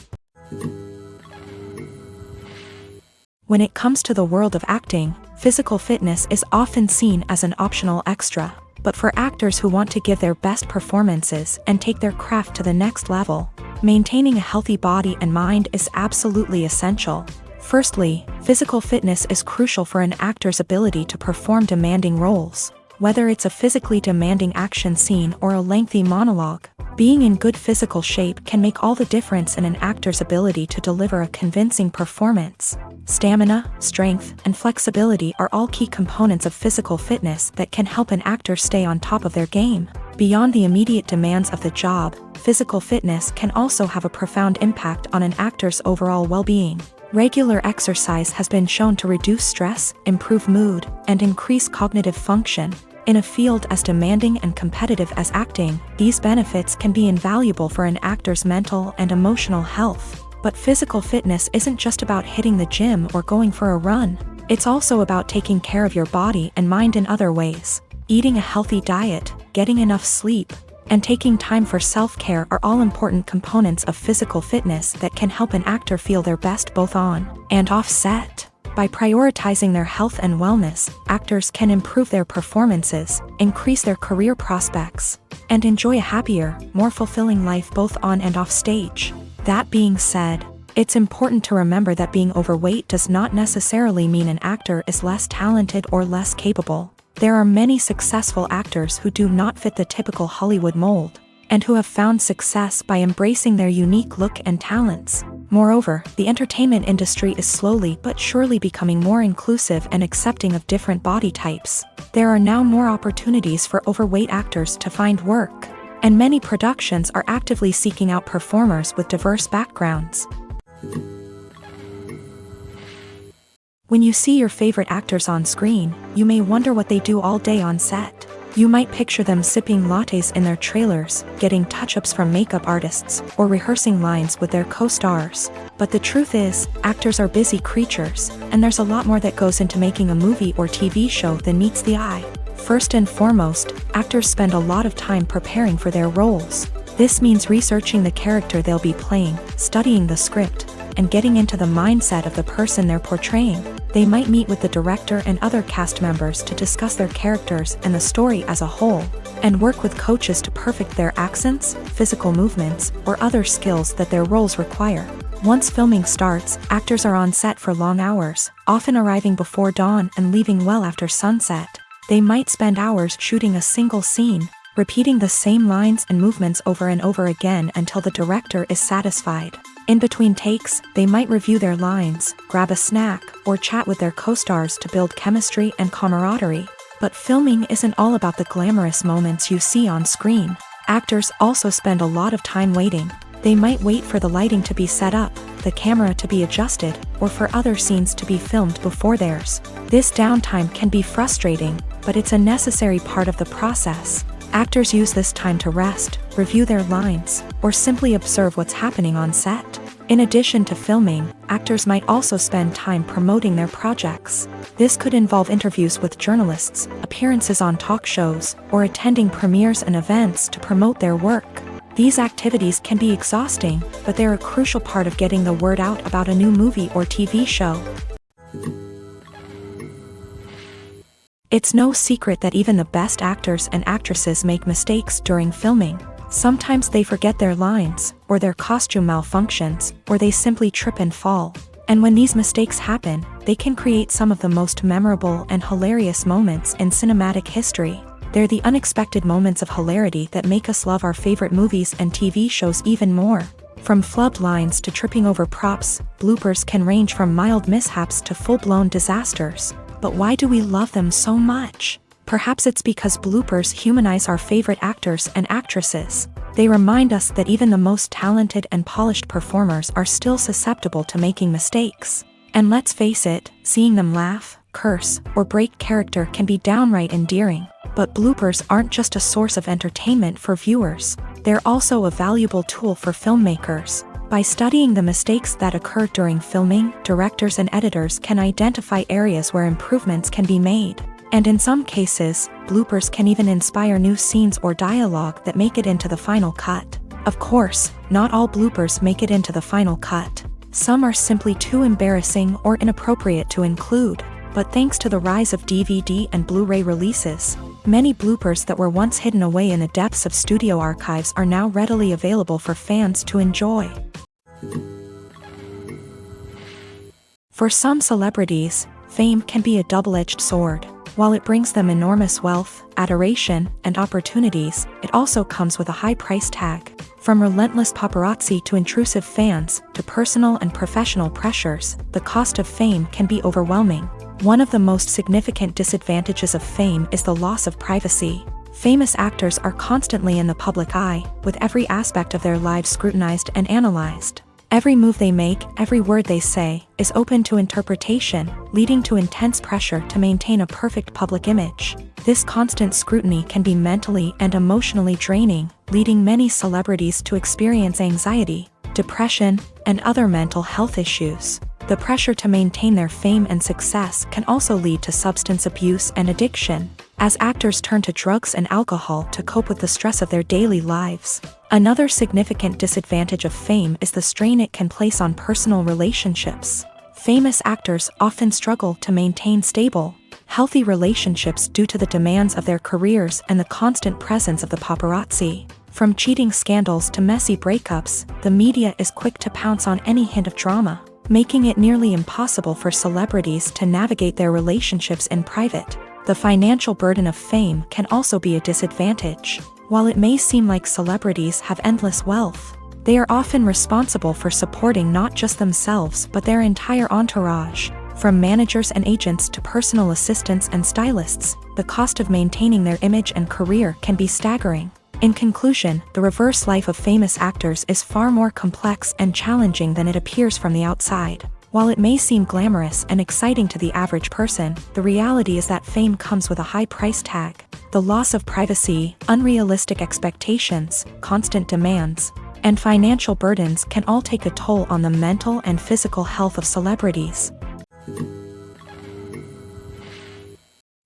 When it comes to the world of acting, physical fitness is often seen as an optional extra. But for actors who want to give their best performances and take their craft to the next level, maintaining a healthy body and mind is absolutely essential. Firstly, physical fitness is crucial for an actor's ability to perform demanding roles. Whether it's a physically demanding action scene or a lengthy monologue, being in good physical shape can make all the difference in an actor's ability to deliver a convincing performance. Stamina, strength, and flexibility are all key components of physical fitness that can help an actor stay on top of their game. Beyond the immediate demands of the job, physical fitness can also have a profound impact on an actor's overall well-being. Regular exercise has been shown to reduce stress, improve mood, and increase cognitive function. In a field as demanding and competitive as acting, these benefits can be invaluable for an actor's mental and emotional health. But physical fitness isn't just about hitting the gym or going for a run. It's also about taking care of your body and mind in other ways. Eating a healthy diet, getting enough sleep, and taking time for self-care are all important components of physical fitness that can help an actor feel their best both on and off set. By prioritizing their health and wellness, actors can improve their performances, increase their career prospects, and enjoy a happier, more fulfilling life both on and off stage. That being said, it's important to remember that being overweight does not necessarily mean an actor is less talented or less capable. There are many successful actors who do not fit the typical Hollywood mold, and who have found success by embracing their unique look and talents. Moreover, the entertainment industry is slowly but surely becoming more inclusive and accepting of different body types. There are now more opportunities for overweight actors to find work, and many productions are actively seeking out performers with diverse backgrounds. When you see your favorite actors on screen, you may wonder what they do all day on set. You might picture them sipping lattes in their trailers, getting touch-ups from makeup artists, or rehearsing lines with their co-stars. But the truth is, actors are busy creatures, and there's a lot more that goes into making a movie or TV show than meets the eye. First and foremost, actors spend a lot of time preparing for their roles. This means researching the character they'll be playing, studying the script, and getting into the mindset of the person they're portraying. They might meet with the director and other cast members to discuss their characters and the story as a whole, and work with coaches to perfect their accents, physical movements, or other skills that their roles require. Once filming starts, actors are on set for long hours, often arriving before dawn and leaving well after sunset. They might spend hours shooting a single scene, repeating the same lines and movements over and over again until the director is satisfied. In between takes, they might review their lines, grab a snack, or chat with their co-stars to build chemistry and camaraderie. But filming isn't all about the glamorous moments you see on screen. Actors also spend a lot of time waiting. They might wait for the lighting to be set up, the camera to be adjusted, or for other scenes to be filmed before theirs. This downtime can be frustrating, but it's a necessary part of the process. Actors use this time to rest, review their lines, or simply observe what's happening on set. In addition to filming, actors might also spend time promoting their projects. This could involve interviews with journalists, appearances on talk shows, or attending premieres and events to promote their work. These activities can be exhausting, but they're a crucial part of getting the word out about a new movie or TV show. It's no secret that even the best actors and actresses make mistakes during filming. Sometimes they forget their lines, or their costume malfunctions, or they simply trip and fall. And when these mistakes happen, they can create some of the most memorable and hilarious moments in cinematic history. They're the unexpected moments of hilarity that make us love our favorite movies and TV shows even more. From flubbed lines to tripping over props, bloopers can range from mild mishaps to full-blown disasters. But why do we love them so much? Perhaps it's because bloopers humanize our favorite actors and actresses. They remind us that even the most talented and polished performers are still susceptible to making mistakes. And let's face it, seeing them laugh, curse, or break character can be downright endearing. But bloopers aren't just a source of entertainment for viewers. They're also a valuable tool for filmmakers. By studying the mistakes that occur during filming, directors and editors can identify areas where improvements can be made. And in some cases, bloopers can even inspire new scenes or dialogue that make it into the final cut. Of course, not all bloopers make it into the final cut. Some are simply too embarrassing or inappropriate to include. But thanks to the rise of DVD and Blu-ray releases, many bloopers that were once hidden away in the depths of studio archives are now readily available for fans to enjoy. For some celebrities, fame can be a double-edged sword. While it brings them enormous wealth, adoration, and opportunities, it also comes with a high price tag. From relentless paparazzi to intrusive fans, to personal and professional pressures, the cost of fame can be overwhelming. One of the most significant disadvantages of fame is the loss of privacy. Famous actors are constantly in the public eye, with every aspect of their lives scrutinized and analyzed. Every move they make, every word they say, is open to interpretation, leading to intense pressure to maintain a perfect public image. This constant scrutiny can be mentally and emotionally draining, leading many celebrities to experience anxiety, depression, and other mental health issues. The pressure to maintain their fame and success can also lead to substance abuse and addiction, as actors turn to drugs and alcohol to cope with the stress of their daily lives. Another significant disadvantage of fame is the strain it can place on personal relationships. Famous actors often struggle to maintain stable, healthy relationships due to the demands of their careers and the constant presence of the paparazzi. From cheating scandals to messy breakups, the media is quick to pounce on any hint of drama, making it nearly impossible for celebrities to navigate their relationships in private. The financial burden of fame can also be a disadvantage. While it may seem like celebrities have endless wealth, they are often responsible for supporting not just themselves but their entire entourage. From managers and agents to personal assistants and stylists, the cost of maintaining their image and career can be staggering. In conclusion, the reverse life of famous actors is far more complex and challenging than it appears from the outside. While it may seem glamorous and exciting to the average person, the reality is that fame comes with a high price tag. The loss of privacy, unrealistic expectations, constant demands, and financial burdens can all take a toll on the mental and physical health of celebrities.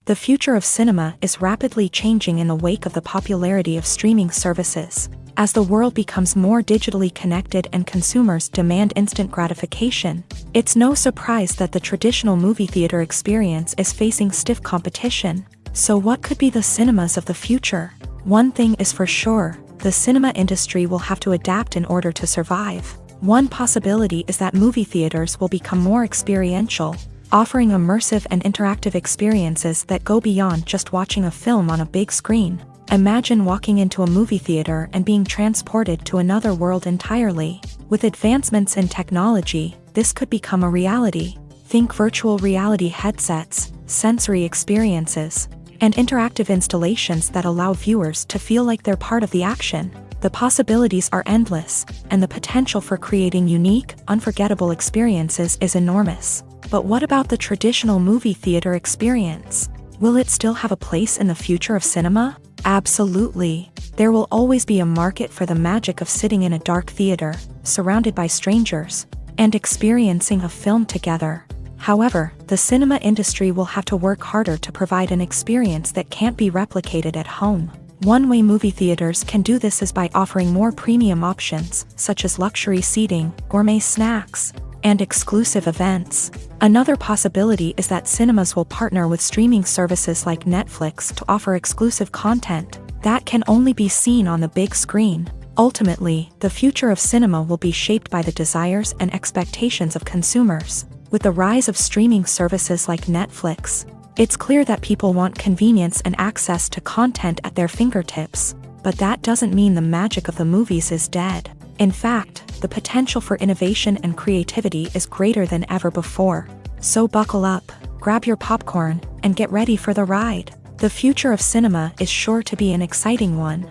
The future of cinema is rapidly changing in the wake of the popularity of streaming services. As the world becomes more digitally connected and consumers demand instant gratification, it's no surprise that the traditional movie theater experience is facing stiff competition. So what could be the cinemas of the future? One thing is for sure, the cinema industry will have to adapt in order to survive. One possibility is that movie theaters will become more experiential, offering immersive and interactive experiences that go beyond just watching a film on a big screen. Imagine walking into a movie theater and being transported to another world entirely. With advancements in technology, this could become a reality. Think virtual reality headsets, sensory experiences, and interactive installations that allow viewers to feel like they're part of the action. The possibilities are endless, and the potential for creating unique, unforgettable experiences is enormous. But what about the traditional movie theater experience? Will it still have a place in the future of cinema? Absolutely. There will always be a market for the magic of sitting in a dark theater, surrounded by strangers, and experiencing a film together. However, the cinema industry will have to work harder to provide an experience that can't be replicated at home. One way movie theaters can do this is by offering more premium options, such as luxury seating, gourmet snacks, and exclusive events. Another possibility is that cinemas will partner with streaming services like Netflix to offer exclusive content that can only be seen on the big screen. Ultimately, the future of cinema will be shaped by the desires and expectations of consumers. With the rise of streaming services like Netflix, it's clear that people want convenience and access to content at their fingertips. But that doesn't mean the magic of the movies is dead. In fact, the potential for innovation and creativity is greater than ever before. So buckle up, grab your popcorn, and get ready for the ride. The future of cinema is sure to be an exciting one.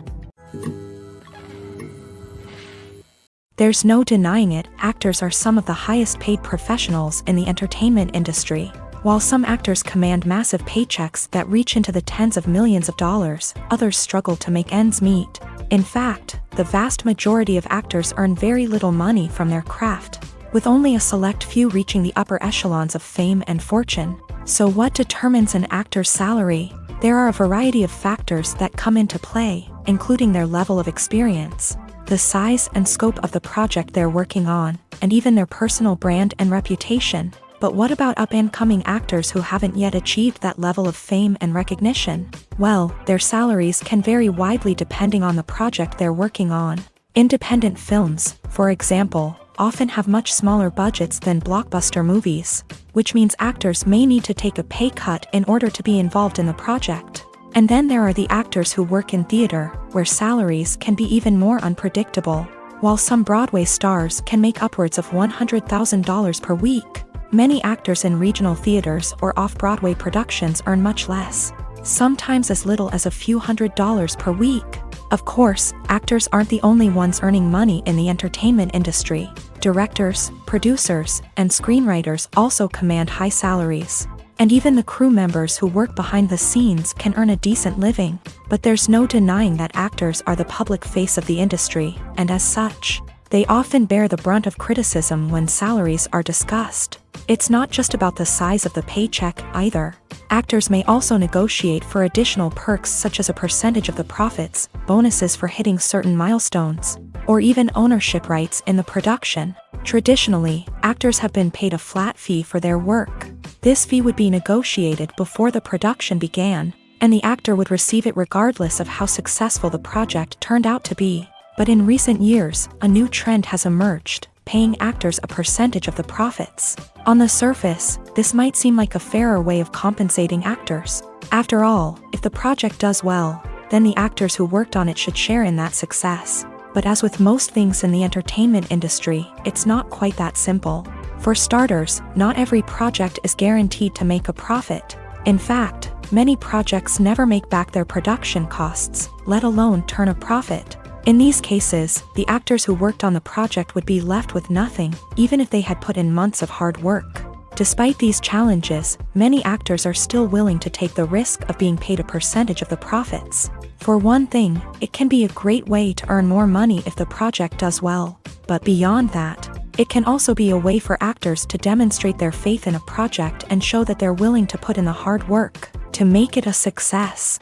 There's no denying it, actors are some of the highest paid professionals in the entertainment industry. While some actors command massive paychecks that reach into the tens of millions of dollars, others struggle to make ends meet. In fact, the vast majority of actors earn very little money from their craft, with only a select few reaching the upper echelons of fame and fortune. So what determines an actor's salary? There are a variety of factors that come into play, including their level of experience, the size and scope of the project they're working on, and even their personal brand and reputation. But what about up-and-coming actors who haven't yet achieved that level of fame and recognition? Well, their salaries can vary widely depending on the project they're working on. Independent films, for example, often have much smaller budgets than blockbuster movies, which means actors may need to take a pay cut in order to be involved in the project. And then there are the actors who work in theater, where salaries can be even more unpredictable. While some Broadway stars can make upwards of $100,000 per week, many actors in regional theaters or off-Broadway productions earn much less, sometimes as little as a few $100s per week. Of course, actors aren't the only ones earning money in the entertainment industry. Directors, producers, and screenwriters also command high salaries. And even the crew members who work behind the scenes can earn a decent living. But there's no denying that actors are the public face of the industry, and as such, they often bear the brunt of criticism when salaries are discussed. It's not just about the size of the paycheck either. Actors may also negotiate for additional perks such as a percentage of the profits, bonuses for hitting certain milestones, or even ownership rights in the production. Traditionally, actors have been paid a flat fee for their work. This fee would be negotiated before the production began, and the actor would receive it regardless of how successful the project turned out to be. But in recent years, a new trend has emerged, paying actors a percentage of the profits. On the surface, this might seem like a fairer way of compensating actors. After all, if the project does well, then the actors who worked on it should share in that success. But as with most things in the entertainment industry, it's not quite that simple. For starters, not every project is guaranteed to make a profit. In fact, many projects never make back their production costs, let alone turn a profit. In these cases, the actors who worked on the project would be left with nothing, even if they had put in months of hard work. Despite these challenges, many actors are still willing to take the risk of being paid a percentage of the profits. For one thing, it can be a great way to earn more money if the project does well. But beyond that, it can also be a way for actors to demonstrate their faith in a project and show that they're willing to put in the hard work to make it a success.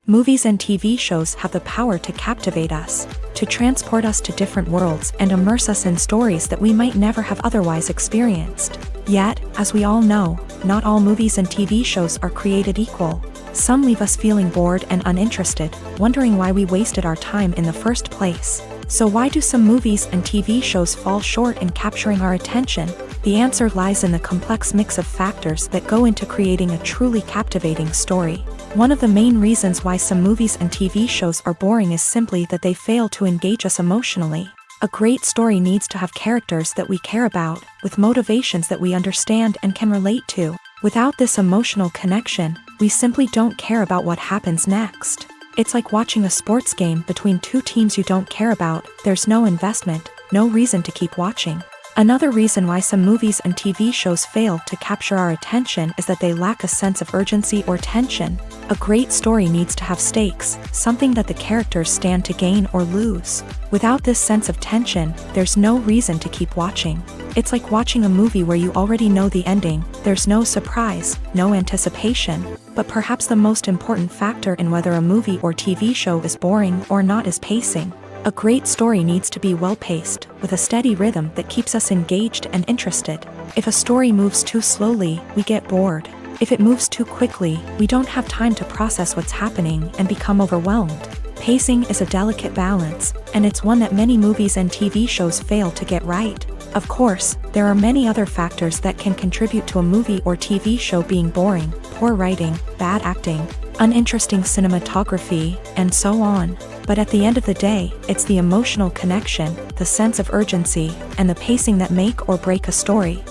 Movies and TV shows have the power to captivate us, to transport us to different worlds and immerse us in stories that we might never have otherwise experienced. Yet, as we all know, not all movies and TV shows are created equal. Some leave us feeling bored and uninterested, wondering why we wasted our time in the first place. So why do some movies and TV shows fall short in capturing our attention? The answer lies in the complex mix of factors that go into creating a truly captivating story. One of the main reasons why some movies and TV shows are boring is simply that they fail to engage us emotionally. A great story needs to have characters that we care about, with motivations that we understand and can relate to. Without this emotional connection, we simply don't care about what happens next. It's like watching a sports game between two teams you don't care about. There's no investment, no reason to keep watching. Another reason why some movies and TV shows fail to capture our attention is that they lack a sense of urgency or tension. A great story needs to have stakes, something that the characters stand to gain or lose. Without this sense of tension, there's no reason to keep watching. It's like watching a movie where you already know the ending. There's no surprise, no anticipation. But perhaps the most important factor in whether a movie or TV show is boring or not is pacing. A great story needs to be well-paced, with a steady rhythm that keeps us engaged and interested. If a story moves too slowly, we get bored. If it moves too quickly, we don't have time to process what's happening and become overwhelmed. Pacing is a delicate balance, and it's one that many movies and TV shows fail to get right. Of course, there are many other factors that can contribute to a movie or TV show being boring: poor writing, bad acting, uninteresting cinematography, and so on. But at the end of the day, it's the emotional connection, the sense of urgency, and the pacing that make or break a story.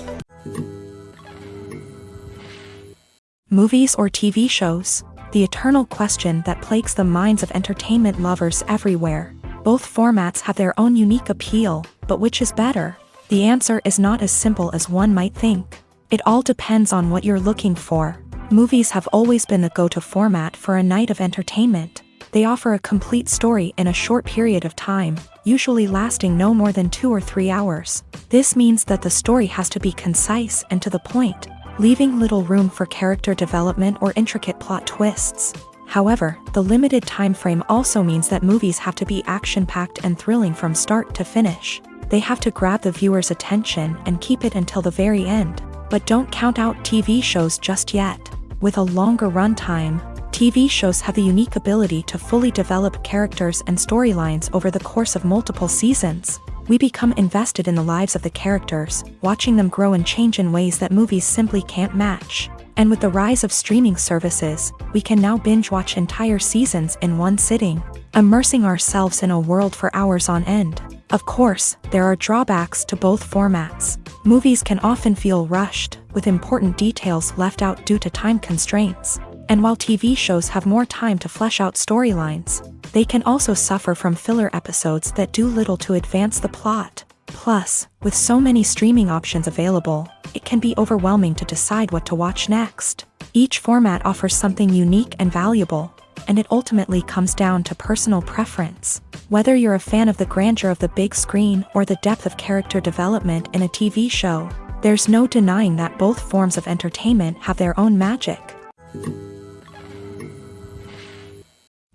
Movies or TV shows? The eternal question that plagues the minds of entertainment lovers everywhere. Both formats have their own unique appeal, but which is better? The answer is not as simple as one might think. It all depends on what you're looking for. Movies have always been the go-to format for a night of entertainment. They offer a complete story in a short period of time, usually lasting no more than 2 or 3 hours. This means that the story has to be concise and to the point, leaving little room for character development or intricate plot twists. However, the limited time frame also means that movies have to be action-packed and thrilling from start to finish. They have to grab the viewer's attention and keep it until the very end. But don't count out TV shows just yet. With a longer runtime, TV shows have the unique ability to fully develop characters and storylines over the course of multiple seasons. We become invested in the lives of the characters, watching them grow and change in ways that movies simply can't match. And with the rise of streaming services, we can now binge-watch entire seasons in one sitting, immersing ourselves in a world for hours on end. Of course, there are drawbacks to both formats. Movies can often feel rushed, with important details left out due to time constraints. And while TV shows have more time to flesh out storylines, they can also suffer from filler episodes that do little to advance the plot. Plus, with so many streaming options available, it can be overwhelming to decide what to watch next. Each format offers something unique and valuable, and it ultimately comes down to personal preference. Whether you're a fan of the grandeur of the big screen or the depth of character development in a TV show, there's no denying that both forms of entertainment have their own magic.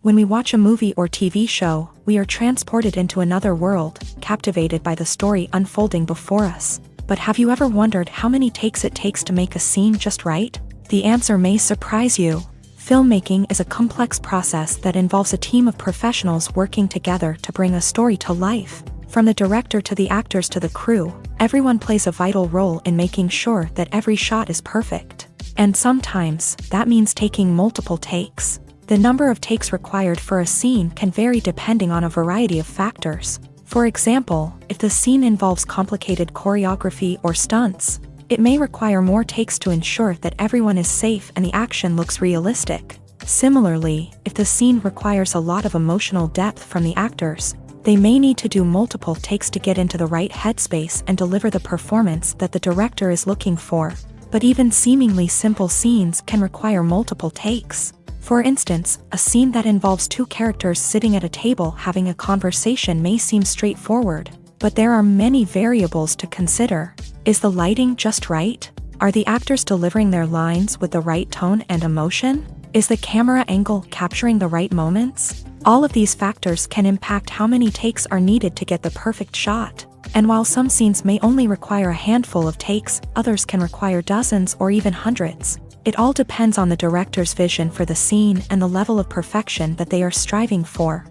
When we watch a movie or TV show, we are transported into another world, captivated by the story unfolding before us. But have you ever wondered how many takes it takes to make a scene just right? The answer may surprise you. Filmmaking is a complex process that involves a team of professionals working together to bring a story to life. From the director to the actors to the crew, everyone plays a vital role in making sure that every shot is perfect. And sometimes, that means taking multiple takes. The number of takes required for a scene can vary depending on a variety of factors. For example, if the scene involves complicated choreography or stunts, it may require more takes to ensure that everyone is safe and the action looks realistic. Similarly, if the scene requires a lot of emotional depth from the actors, they may need to do multiple takes to get into the right headspace and deliver the performance that the director is looking for. But even seemingly simple scenes can require multiple takes. For instance, a scene that involves two characters sitting at a table having a conversation may seem straightforward, but there are many variables to consider. Is the lighting just right? Are the actors delivering their lines with the right tone and emotion? Is the camera angle capturing the right moments? All of these factors can impact how many takes are needed to get the perfect shot. And while some scenes may only require a handful of takes, others can require dozens or even hundreds. It all depends on the director's vision for the scene and the level of perfection that they are striving for.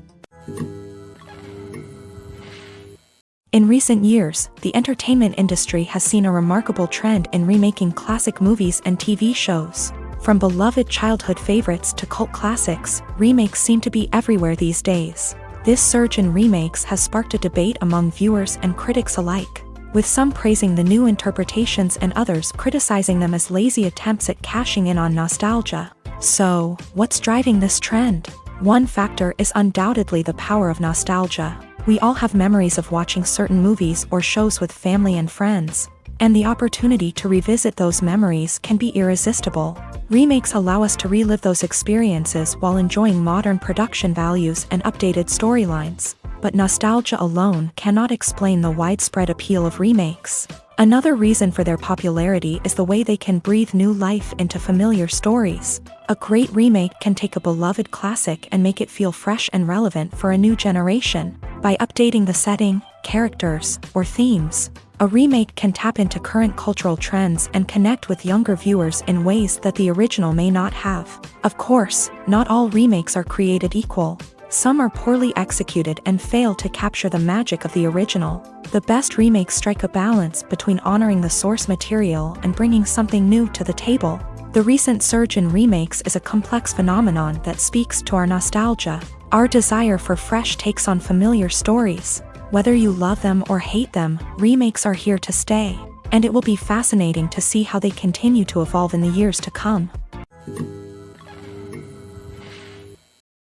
In recent years, the entertainment industry has seen a remarkable trend in remaking classic movies and TV shows. From beloved childhood favorites to cult classics, remakes seem to be everywhere these days. This surge in remakes has sparked a debate among viewers and critics alike, with some praising the new interpretations and others criticizing them as lazy attempts at cashing in on nostalgia. So, what's driving this trend? One factor is undoubtedly the power of nostalgia. We all have memories of watching certain movies or shows with family and friends, and the opportunity to revisit those memories can be irresistible. Remakes allow us to relive those experiences while enjoying modern production values and updated storylines. But nostalgia alone cannot explain the widespread appeal of remakes. Another reason for their popularity is the way they can breathe new life into familiar stories. A great remake can take a beloved classic and make it feel fresh and relevant for a new generation. By updating the setting, characters, or themes, a remake can tap into current cultural trends and connect with younger viewers in ways that the original may not have. Of course, not all remakes are created equal. Some are poorly executed and fail to capture the magic of the original. The best remakes strike a balance between honoring the source material and bringing something new to the table. The recent surge in remakes is a complex phenomenon that speaks to our nostalgia, our desire for fresh takes on familiar stories. Whether you love them or hate them, remakes are here to stay, and it will be fascinating to see how they continue to evolve in the years to come.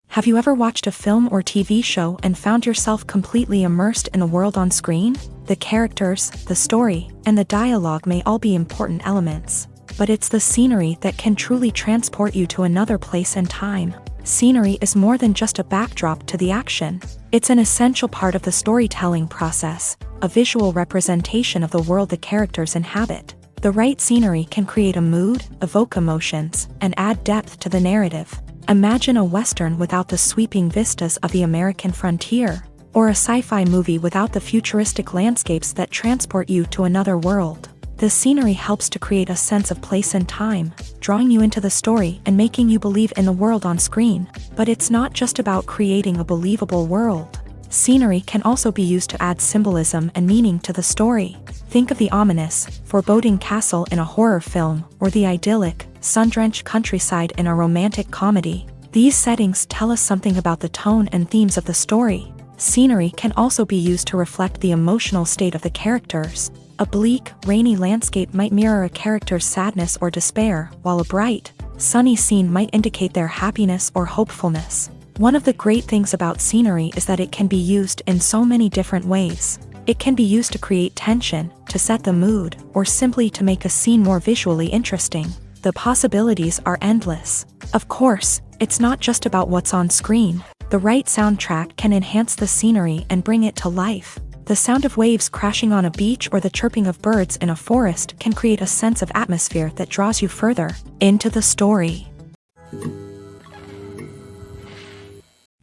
Have you ever watched a film or TV show and found yourself completely immersed in the world on screen? The characters, the story, and the dialogue may all be important elements, but it's the scenery that can truly transport you to another place and time. Scenery is more than just a backdrop to the action. It's an essential part of the storytelling process, a visual representation of the world the characters inhabit. The right scenery can create a mood, evoke emotions, and add depth to the narrative. Imagine a Western without the sweeping vistas of the American frontier, or a sci-fi movie without the futuristic landscapes that transport you to another world. The scenery helps to create a sense of place and time, drawing you into the story and making you believe in the world on screen. But it's not just about creating a believable world. Scenery can also be used to add symbolism and meaning to the story. Think of the ominous, foreboding castle in a horror film, or the idyllic, sun-drenched countryside in a romantic comedy. These settings tell us something about the tone and themes of the story. Scenery can also be used to reflect the emotional state of the characters. A bleak, rainy landscape might mirror a character's sadness or despair, while a bright, sunny scene might indicate their happiness or hopefulness. One of the great things about scenery is that it can be used in so many different ways. It can be used to create tension, to set the mood, or simply to make a scene more visually interesting. The possibilities are endless. Of course, it's not just about what's on screen. The right soundtrack can enhance the scenery and bring it to life. The sound of waves crashing on a beach or the chirping of birds in a forest can create a sense of atmosphere that draws you further into the story.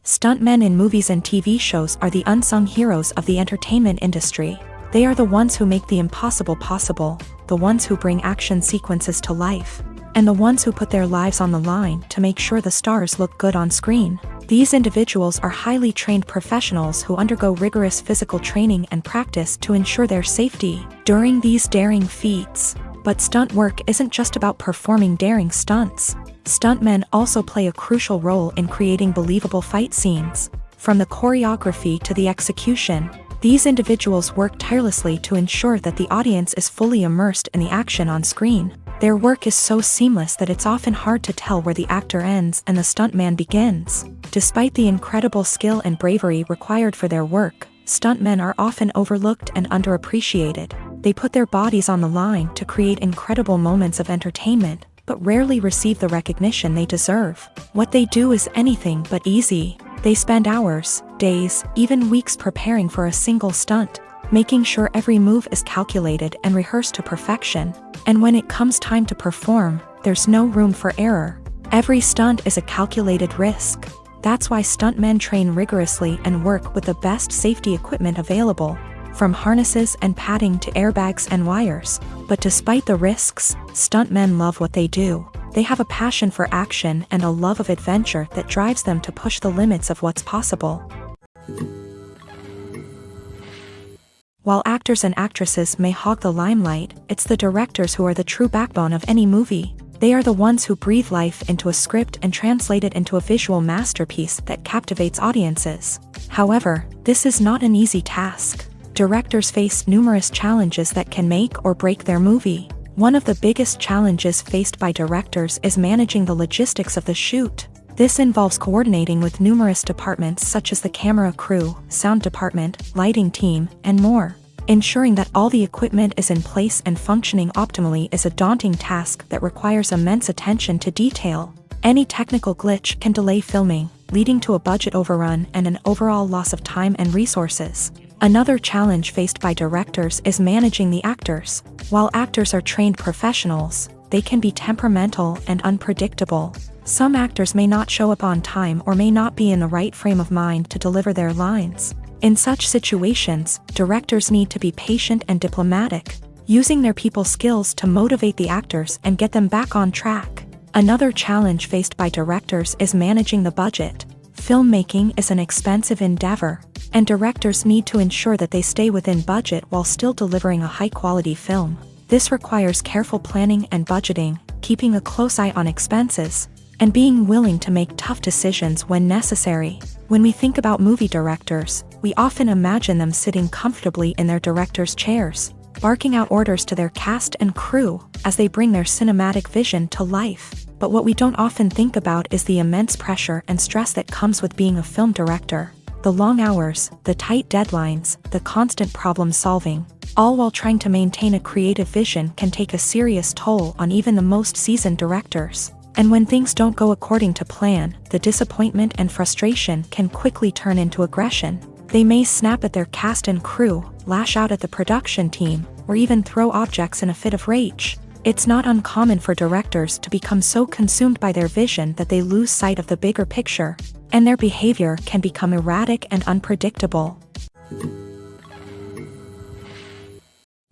Stuntmen in movies and TV shows are the unsung heroes of the entertainment industry. They are the ones who make the impossible possible, the ones who bring action sequences to life, and the ones who put their lives on the line to make sure the stars look good on screen. These individuals are highly trained professionals who undergo rigorous physical training and practice to ensure their safety during these daring feats. But stunt work isn't just about performing daring stunts. Stuntmen also play a crucial role in creating believable fight scenes. From the choreography to the execution, these individuals work tirelessly to ensure that the audience is fully immersed in the action on screen. Their work is so seamless that it's often hard to tell where the actor ends and the stuntman begins. Despite the incredible skill and bravery required for their work, stuntmen are often overlooked and underappreciated. They put their bodies on the line to create incredible moments of entertainment, but rarely receive the recognition they deserve. What they do is anything but easy. They spend hours, days, even weeks preparing for a single stunt, making sure every move is calculated and rehearsed to perfection. And when it comes time to perform, there's no room for error. Every stunt is a calculated risk. That's why stuntmen train rigorously and work with the best safety equipment available, from harnesses and padding to airbags and wires. But despite the risks, stuntmen love what they do. They have a passion for action and a love of adventure that drives them to push the limits of what's possible. While actors and actresses may hog the limelight, it's the directors who are the true backbone of any movie. They are the ones who breathe life into a script and translate it into a visual masterpiece that captivates audiences. However, this is not an easy task. Directors face numerous challenges that can make or break their movie. One of the biggest challenges faced by directors is managing the logistics of the shoot. This involves coordinating with numerous departments such as the camera crew, sound department, lighting team, and more. Ensuring that all the equipment is in place and functioning optimally is a daunting task that requires immense attention to detail. Any technical glitch can delay filming, leading to a budget overrun and an overall loss of time and resources. Another challenge faced by directors is managing the actors. While actors are trained professionals, they can be temperamental and unpredictable. Some actors may not show up on time or may not be in the right frame of mind to deliver their lines. In such situations, directors need to be patient and diplomatic, using their people skills to motivate the actors and get them back on track. Another challenge faced by directors is managing the budget. Filmmaking is an expensive endeavor, and directors need to ensure that they stay within budget while still delivering a high-quality film. This requires careful planning and budgeting, keeping a close eye on expenses, and being willing to make tough decisions when necessary. When we think about movie directors, we often imagine them sitting comfortably in their director's chairs, barking out orders to their cast and crew as they bring their cinematic vision to life. But what we don't often think about is the immense pressure and stress that comes with being a film director. The long hours, the tight deadlines, the constant problem solving, all while trying to maintain a creative vision can take a serious toll on even the most seasoned directors. And when things don't go according to plan, the disappointment and frustration can quickly turn into aggression. They may snap at their cast and crew, lash out at the production team, or even throw objects in a fit of rage. It's not uncommon for directors to become so consumed by their vision that they lose sight of the bigger picture, and their behavior can become erratic and unpredictable.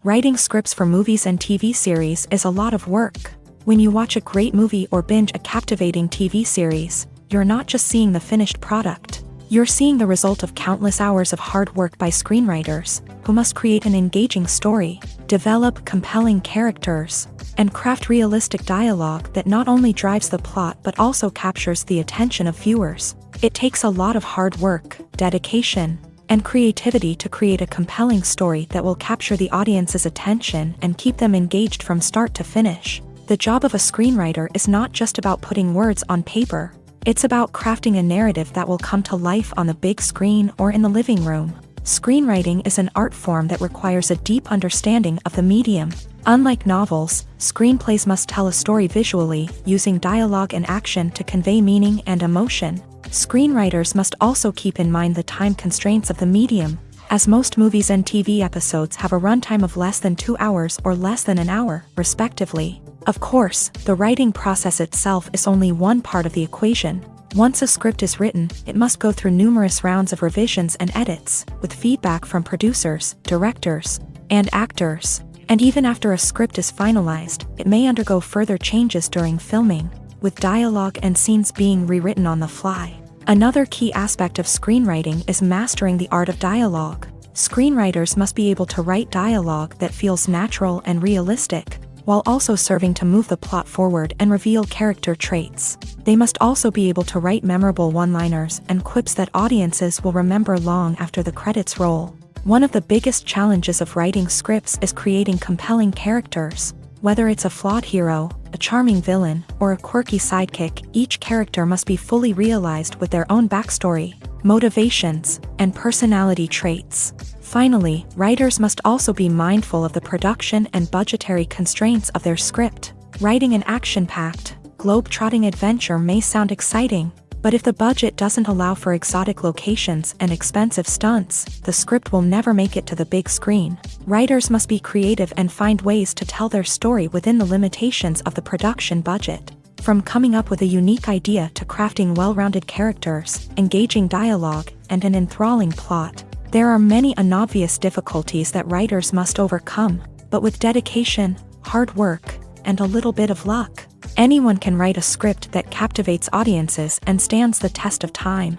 Writing scripts for movies and TV series is a lot of work. When you watch a great movie or binge a captivating TV series, you're not just seeing the finished product. You're seeing the result of countless hours of hard work by screenwriters, who must create an engaging story, develop compelling characters, and craft realistic dialogue that not only drives the plot but also captures the attention of viewers. It takes a lot of hard work, dedication, and creativity to create a compelling story that will capture the audience's attention and keep them engaged from start to finish. The job of a screenwriter is not just about putting words on paper. It's about crafting a narrative that will come to life on the big screen or in the living room. Screenwriting is an art form that requires a deep understanding of the medium. Unlike novels, screenplays must tell a story visually, using dialogue and action to convey meaning and emotion. Screenwriters must also keep in mind the time constraints of the medium, as most movies and TV episodes have a runtime of less than 2 hours or less than an hour, respectively. Of course, the writing process itself is only one part of the equation. Once a script is written, it must go through numerous rounds of revisions and edits, with feedback from producers, directors, and actors. And even after a script is finalized, it may undergo further changes during filming, with dialogue and scenes being rewritten on the fly. Another key aspect of screenwriting is mastering the art of dialogue. Screenwriters must be able to write dialogue that feels natural and realistic, while also serving to move the plot forward and reveal character traits. They must also be able to write memorable one-liners and quips that audiences will remember long after the credits roll. One of the biggest challenges of writing scripts is creating compelling characters. Whether it's a flawed hero, a charming villain, or a quirky sidekick, each character must be fully realized with their own backstory, motivations, and personality traits. Finally, writers must also be mindful of the production and budgetary constraints of their script. Writing an action-packed, globe-trotting adventure may sound exciting, but if the budget doesn't allow for exotic locations and expensive stunts, the script will never make it to the big screen. Writers must be creative and find ways to tell their story within the limitations of the production budget. From coming up with a unique idea to crafting well-rounded characters, engaging dialogue, and an enthralling plot, there are many unobvious difficulties that writers must overcome, but with dedication, hard work, and a little bit of luck, anyone can write a script that captivates audiences and stands the test of time.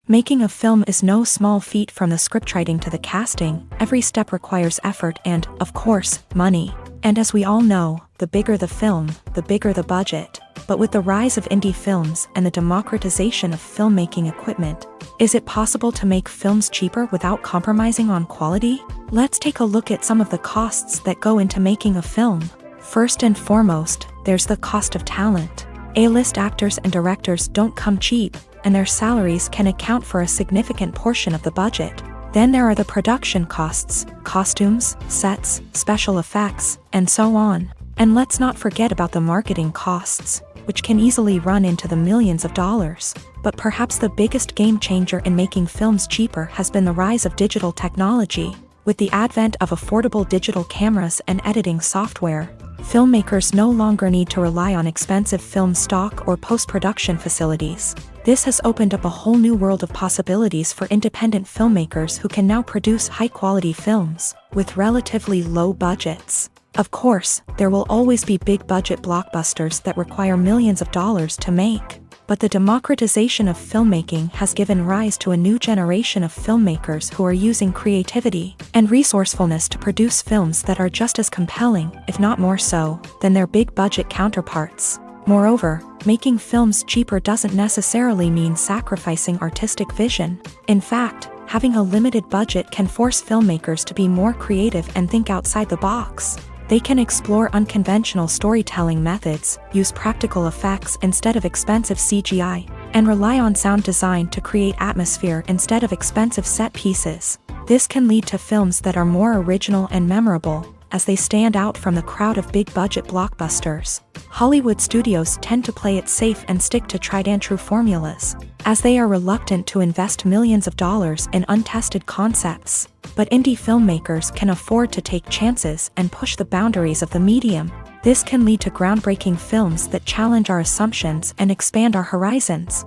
Making a film is no small feat. From the scriptwriting to the casting, every step requires effort and, of course, money. And as we all know, the bigger the film, the bigger the budget. But with the rise of indie films and the democratization of filmmaking equipment, is it possible to make films cheaper without compromising on quality? Let's take a look at some of the costs that go into making a film. First and foremost, there's the cost of talent. A-list actors and directors don't come cheap, and their salaries can account for a significant portion of the budget. Then there are the production costs, costumes, sets, special effects, and so on. And let's not forget about the marketing costs, which can easily run into the millions of dollars. But perhaps the biggest game changer in making films cheaper has been the rise of digital technology. With the advent of affordable digital cameras and editing software, filmmakers no longer need to rely on expensive film stock or post-production facilities. This has opened up a whole new world of possibilities for independent filmmakers who can now produce high-quality films with relatively low budgets. Of course, there will always be big-budget blockbusters that require millions of dollars to make. But the democratization of filmmaking has given rise to a new generation of filmmakers who are using creativity and resourcefulness to produce films that are just as compelling, if not more so, than their big-budget counterparts. Moreover, making films cheaper doesn't necessarily mean sacrificing artistic vision. In fact, having a limited budget can force filmmakers to be more creative and think outside the box. They can explore unconventional storytelling methods, use practical effects instead of expensive CGI, and rely on sound design to create atmosphere instead of expensive set pieces. This can lead to films that are more original and memorable, as they stand out from the crowd of big-budget blockbusters. Hollywood studios tend to play it safe and stick to tried-and-true formulas, as they are reluctant to invest millions of dollars in untested concepts. But indie filmmakers can afford to take chances and push the boundaries of the medium. This can lead to groundbreaking films that challenge our assumptions and expand our horizons.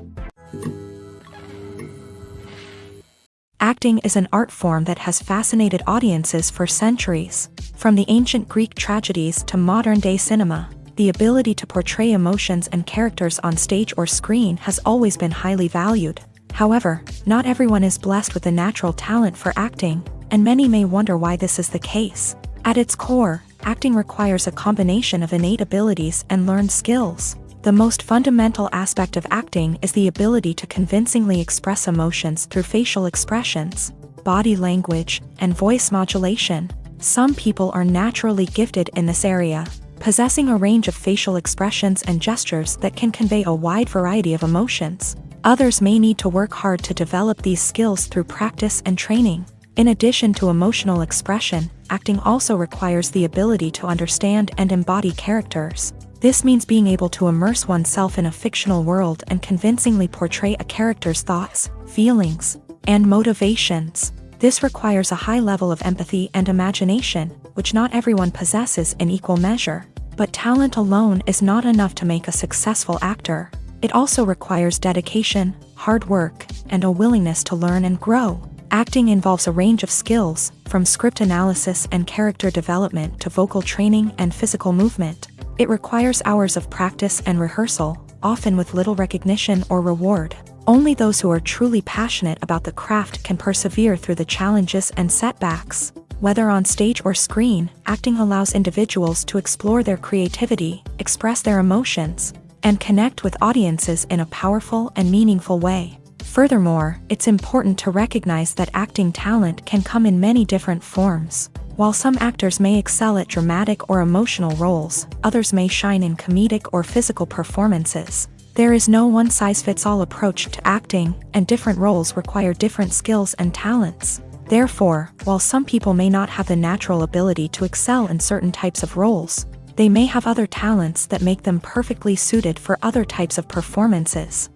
Acting is an art form that has fascinated audiences for centuries. From the ancient Greek tragedies to modern-day cinema, the ability to portray emotions and characters on stage or screen has always been highly valued. However, not everyone is blessed with a natural talent for acting, and many may wonder why this is the case. At its core, acting requires a combination of innate abilities and learned skills. The most fundamental aspect of acting is the ability to convincingly express emotions through facial expressions, body language, and voice modulation. Some people are naturally gifted in this area, possessing a range of facial expressions and gestures that can convey a wide variety of emotions. Others may need to work hard to develop these skills through practice and training. In addition to emotional expression, acting also requires the ability to understand and embody characters. This means being able to immerse oneself in a fictional world and convincingly portray a character's thoughts, feelings, and motivations. This requires a high level of empathy and imagination, which not everyone possesses in equal measure. But talent alone is not enough to make a successful actor. It also requires dedication, hard work, and a willingness to learn and grow. Acting involves a range of skills, from script analysis and character development to vocal training and physical movement. It requires hours of practice and rehearsal, often with little recognition or reward. Only those who are truly passionate about the craft can persevere through the challenges and setbacks. Whether on stage or screen, acting allows individuals to explore their creativity, express their emotions, and connect with audiences in a powerful and meaningful way. Furthermore, it's important to recognize that acting talent can come in many different forms. While some actors may excel at dramatic or emotional roles, others may shine in comedic or physical performances. There is no one-size-fits-all approach to acting, and different roles require different skills and talents. Therefore, while some people may not have the natural ability to excel in certain types of roles, they may have other talents that make them perfectly suited for other types of performances.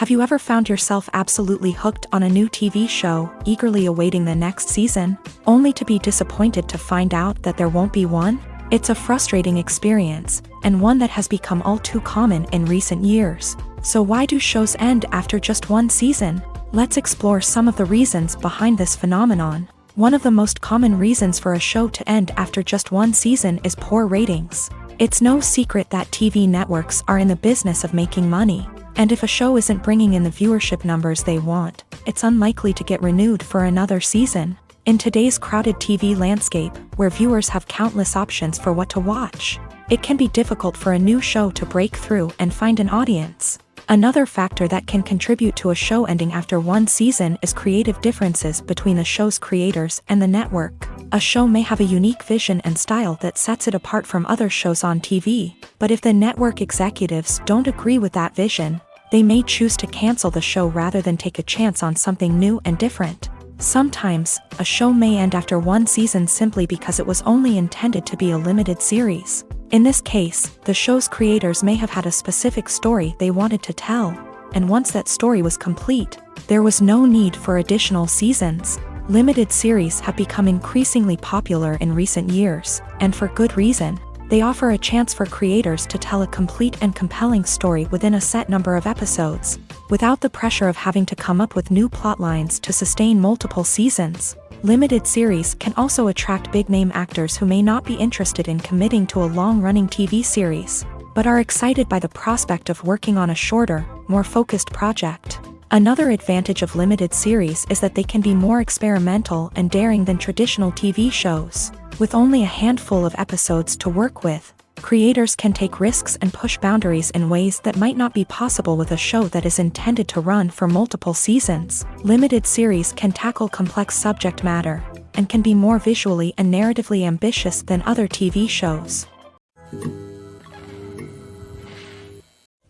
Have you ever found yourself absolutely hooked on a new TV show, eagerly awaiting the next season, only to be disappointed to find out that there won't be one? It's a frustrating experience, and one that has become all too common in recent years. So why do shows end after just one season? Let's explore some of the reasons behind this phenomenon. One of the most common reasons for a show to end after just one season is poor ratings. It's no secret that TV networks are in the business of making money, and if a show isn't bringing in the viewership numbers they want, it's unlikely to get renewed for another season. In today's crowded TV landscape, where viewers have countless options for what to watch, it can be difficult for a new show to break through and find an audience. Another factor that can contribute to a show ending after one season is creative differences between the show's creators and the network. A show may have a unique vision and style that sets it apart from other shows on TV, but if the network executives don't agree with that vision, they may choose to cancel the show rather than take a chance on something new and different. Sometimes, a show may end after one season simply because it was only intended to be a limited series. In this case, the show's creators may have had a specific story they wanted to tell, and once that story was complete, there was no need for additional seasons. Limited series have become increasingly popular in recent years, and for good reason. They offer a chance for creators to tell a complete and compelling story within a set number of episodes, without the pressure of having to come up with new plotlines to sustain multiple seasons. Limited series can also attract big-name actors who may not be interested in committing to a long-running TV series, but are excited by the prospect of working on a shorter, more focused project. Another advantage of limited series is that they can be more experimental and daring than traditional TV shows. With only a handful of episodes to work with, creators can take risks and push boundaries in ways that might not be possible with a show that is intended to run for multiple seasons. Limited series can tackle complex subject matter, and can be more visually and narratively ambitious than other TV shows.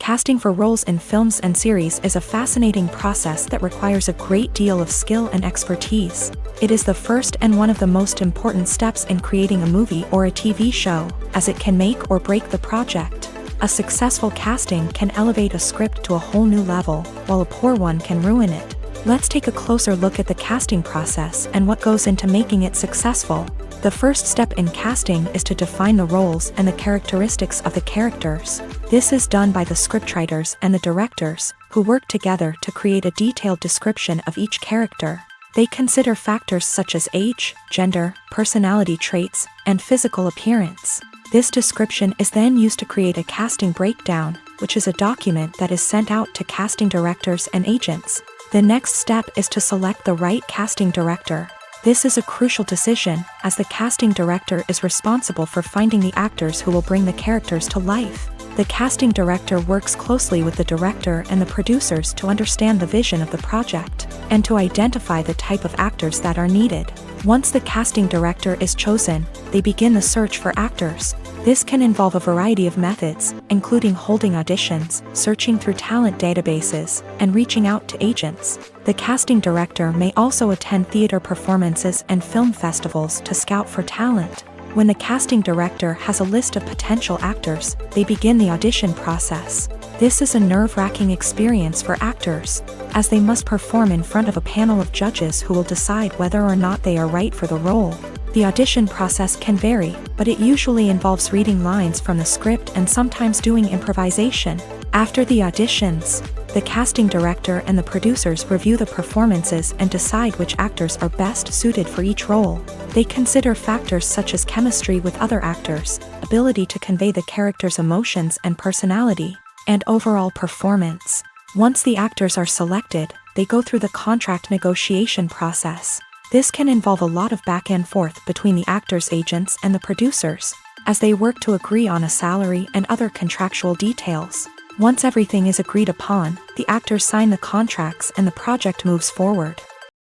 Casting for roles in films and series is a fascinating process that requires a great deal of skill and expertise. It is the first and one of the most important steps in creating a movie or a TV show, as it can make or break the project. A successful casting can elevate a script to a whole new level, while a poor one can ruin it. Let's take a closer look at the casting process and what goes into making it successful. The first step in casting is to define the roles and the characteristics of the characters. This is done by the scriptwriters and the directors, who work together to create a detailed description of each character. They consider factors such as age, gender, personality traits, and physical appearance. This description is then used to create a casting breakdown, which is a document that is sent out to casting directors and agents. The next step is to select the right casting director. This is a crucial decision, as the casting director is responsible for finding the actors who will bring the characters to life. The casting director works closely with the director and the producers to understand the vision of the project, and to identify the type of actors that are needed. Once the casting director is chosen, they begin the search for actors. This can involve a variety of methods, including holding auditions, searching through talent databases, and reaching out to agents. The casting director may also attend theater performances and film festivals to scout for talent. When the casting director has a list of potential actors, they begin the audition process. This is a nerve-wracking experience for actors, as they must perform in front of a panel of judges who will decide whether or not they are right for the role. The audition process can vary, but it usually involves reading lines from the script and sometimes doing improvisation. After the auditions, the casting director and the producers review the performances and decide which actors are best suited for each role. They consider factors such as chemistry with other actors, ability to convey the character's emotions and personality, and overall performance. Once the actors are selected, they go through the contract negotiation process. This can involve a lot of back and forth between the actors' agents and the producers, as they work to agree on a salary and other contractual details. Once everything is agreed upon, the actors sign the contracts and the project moves forward.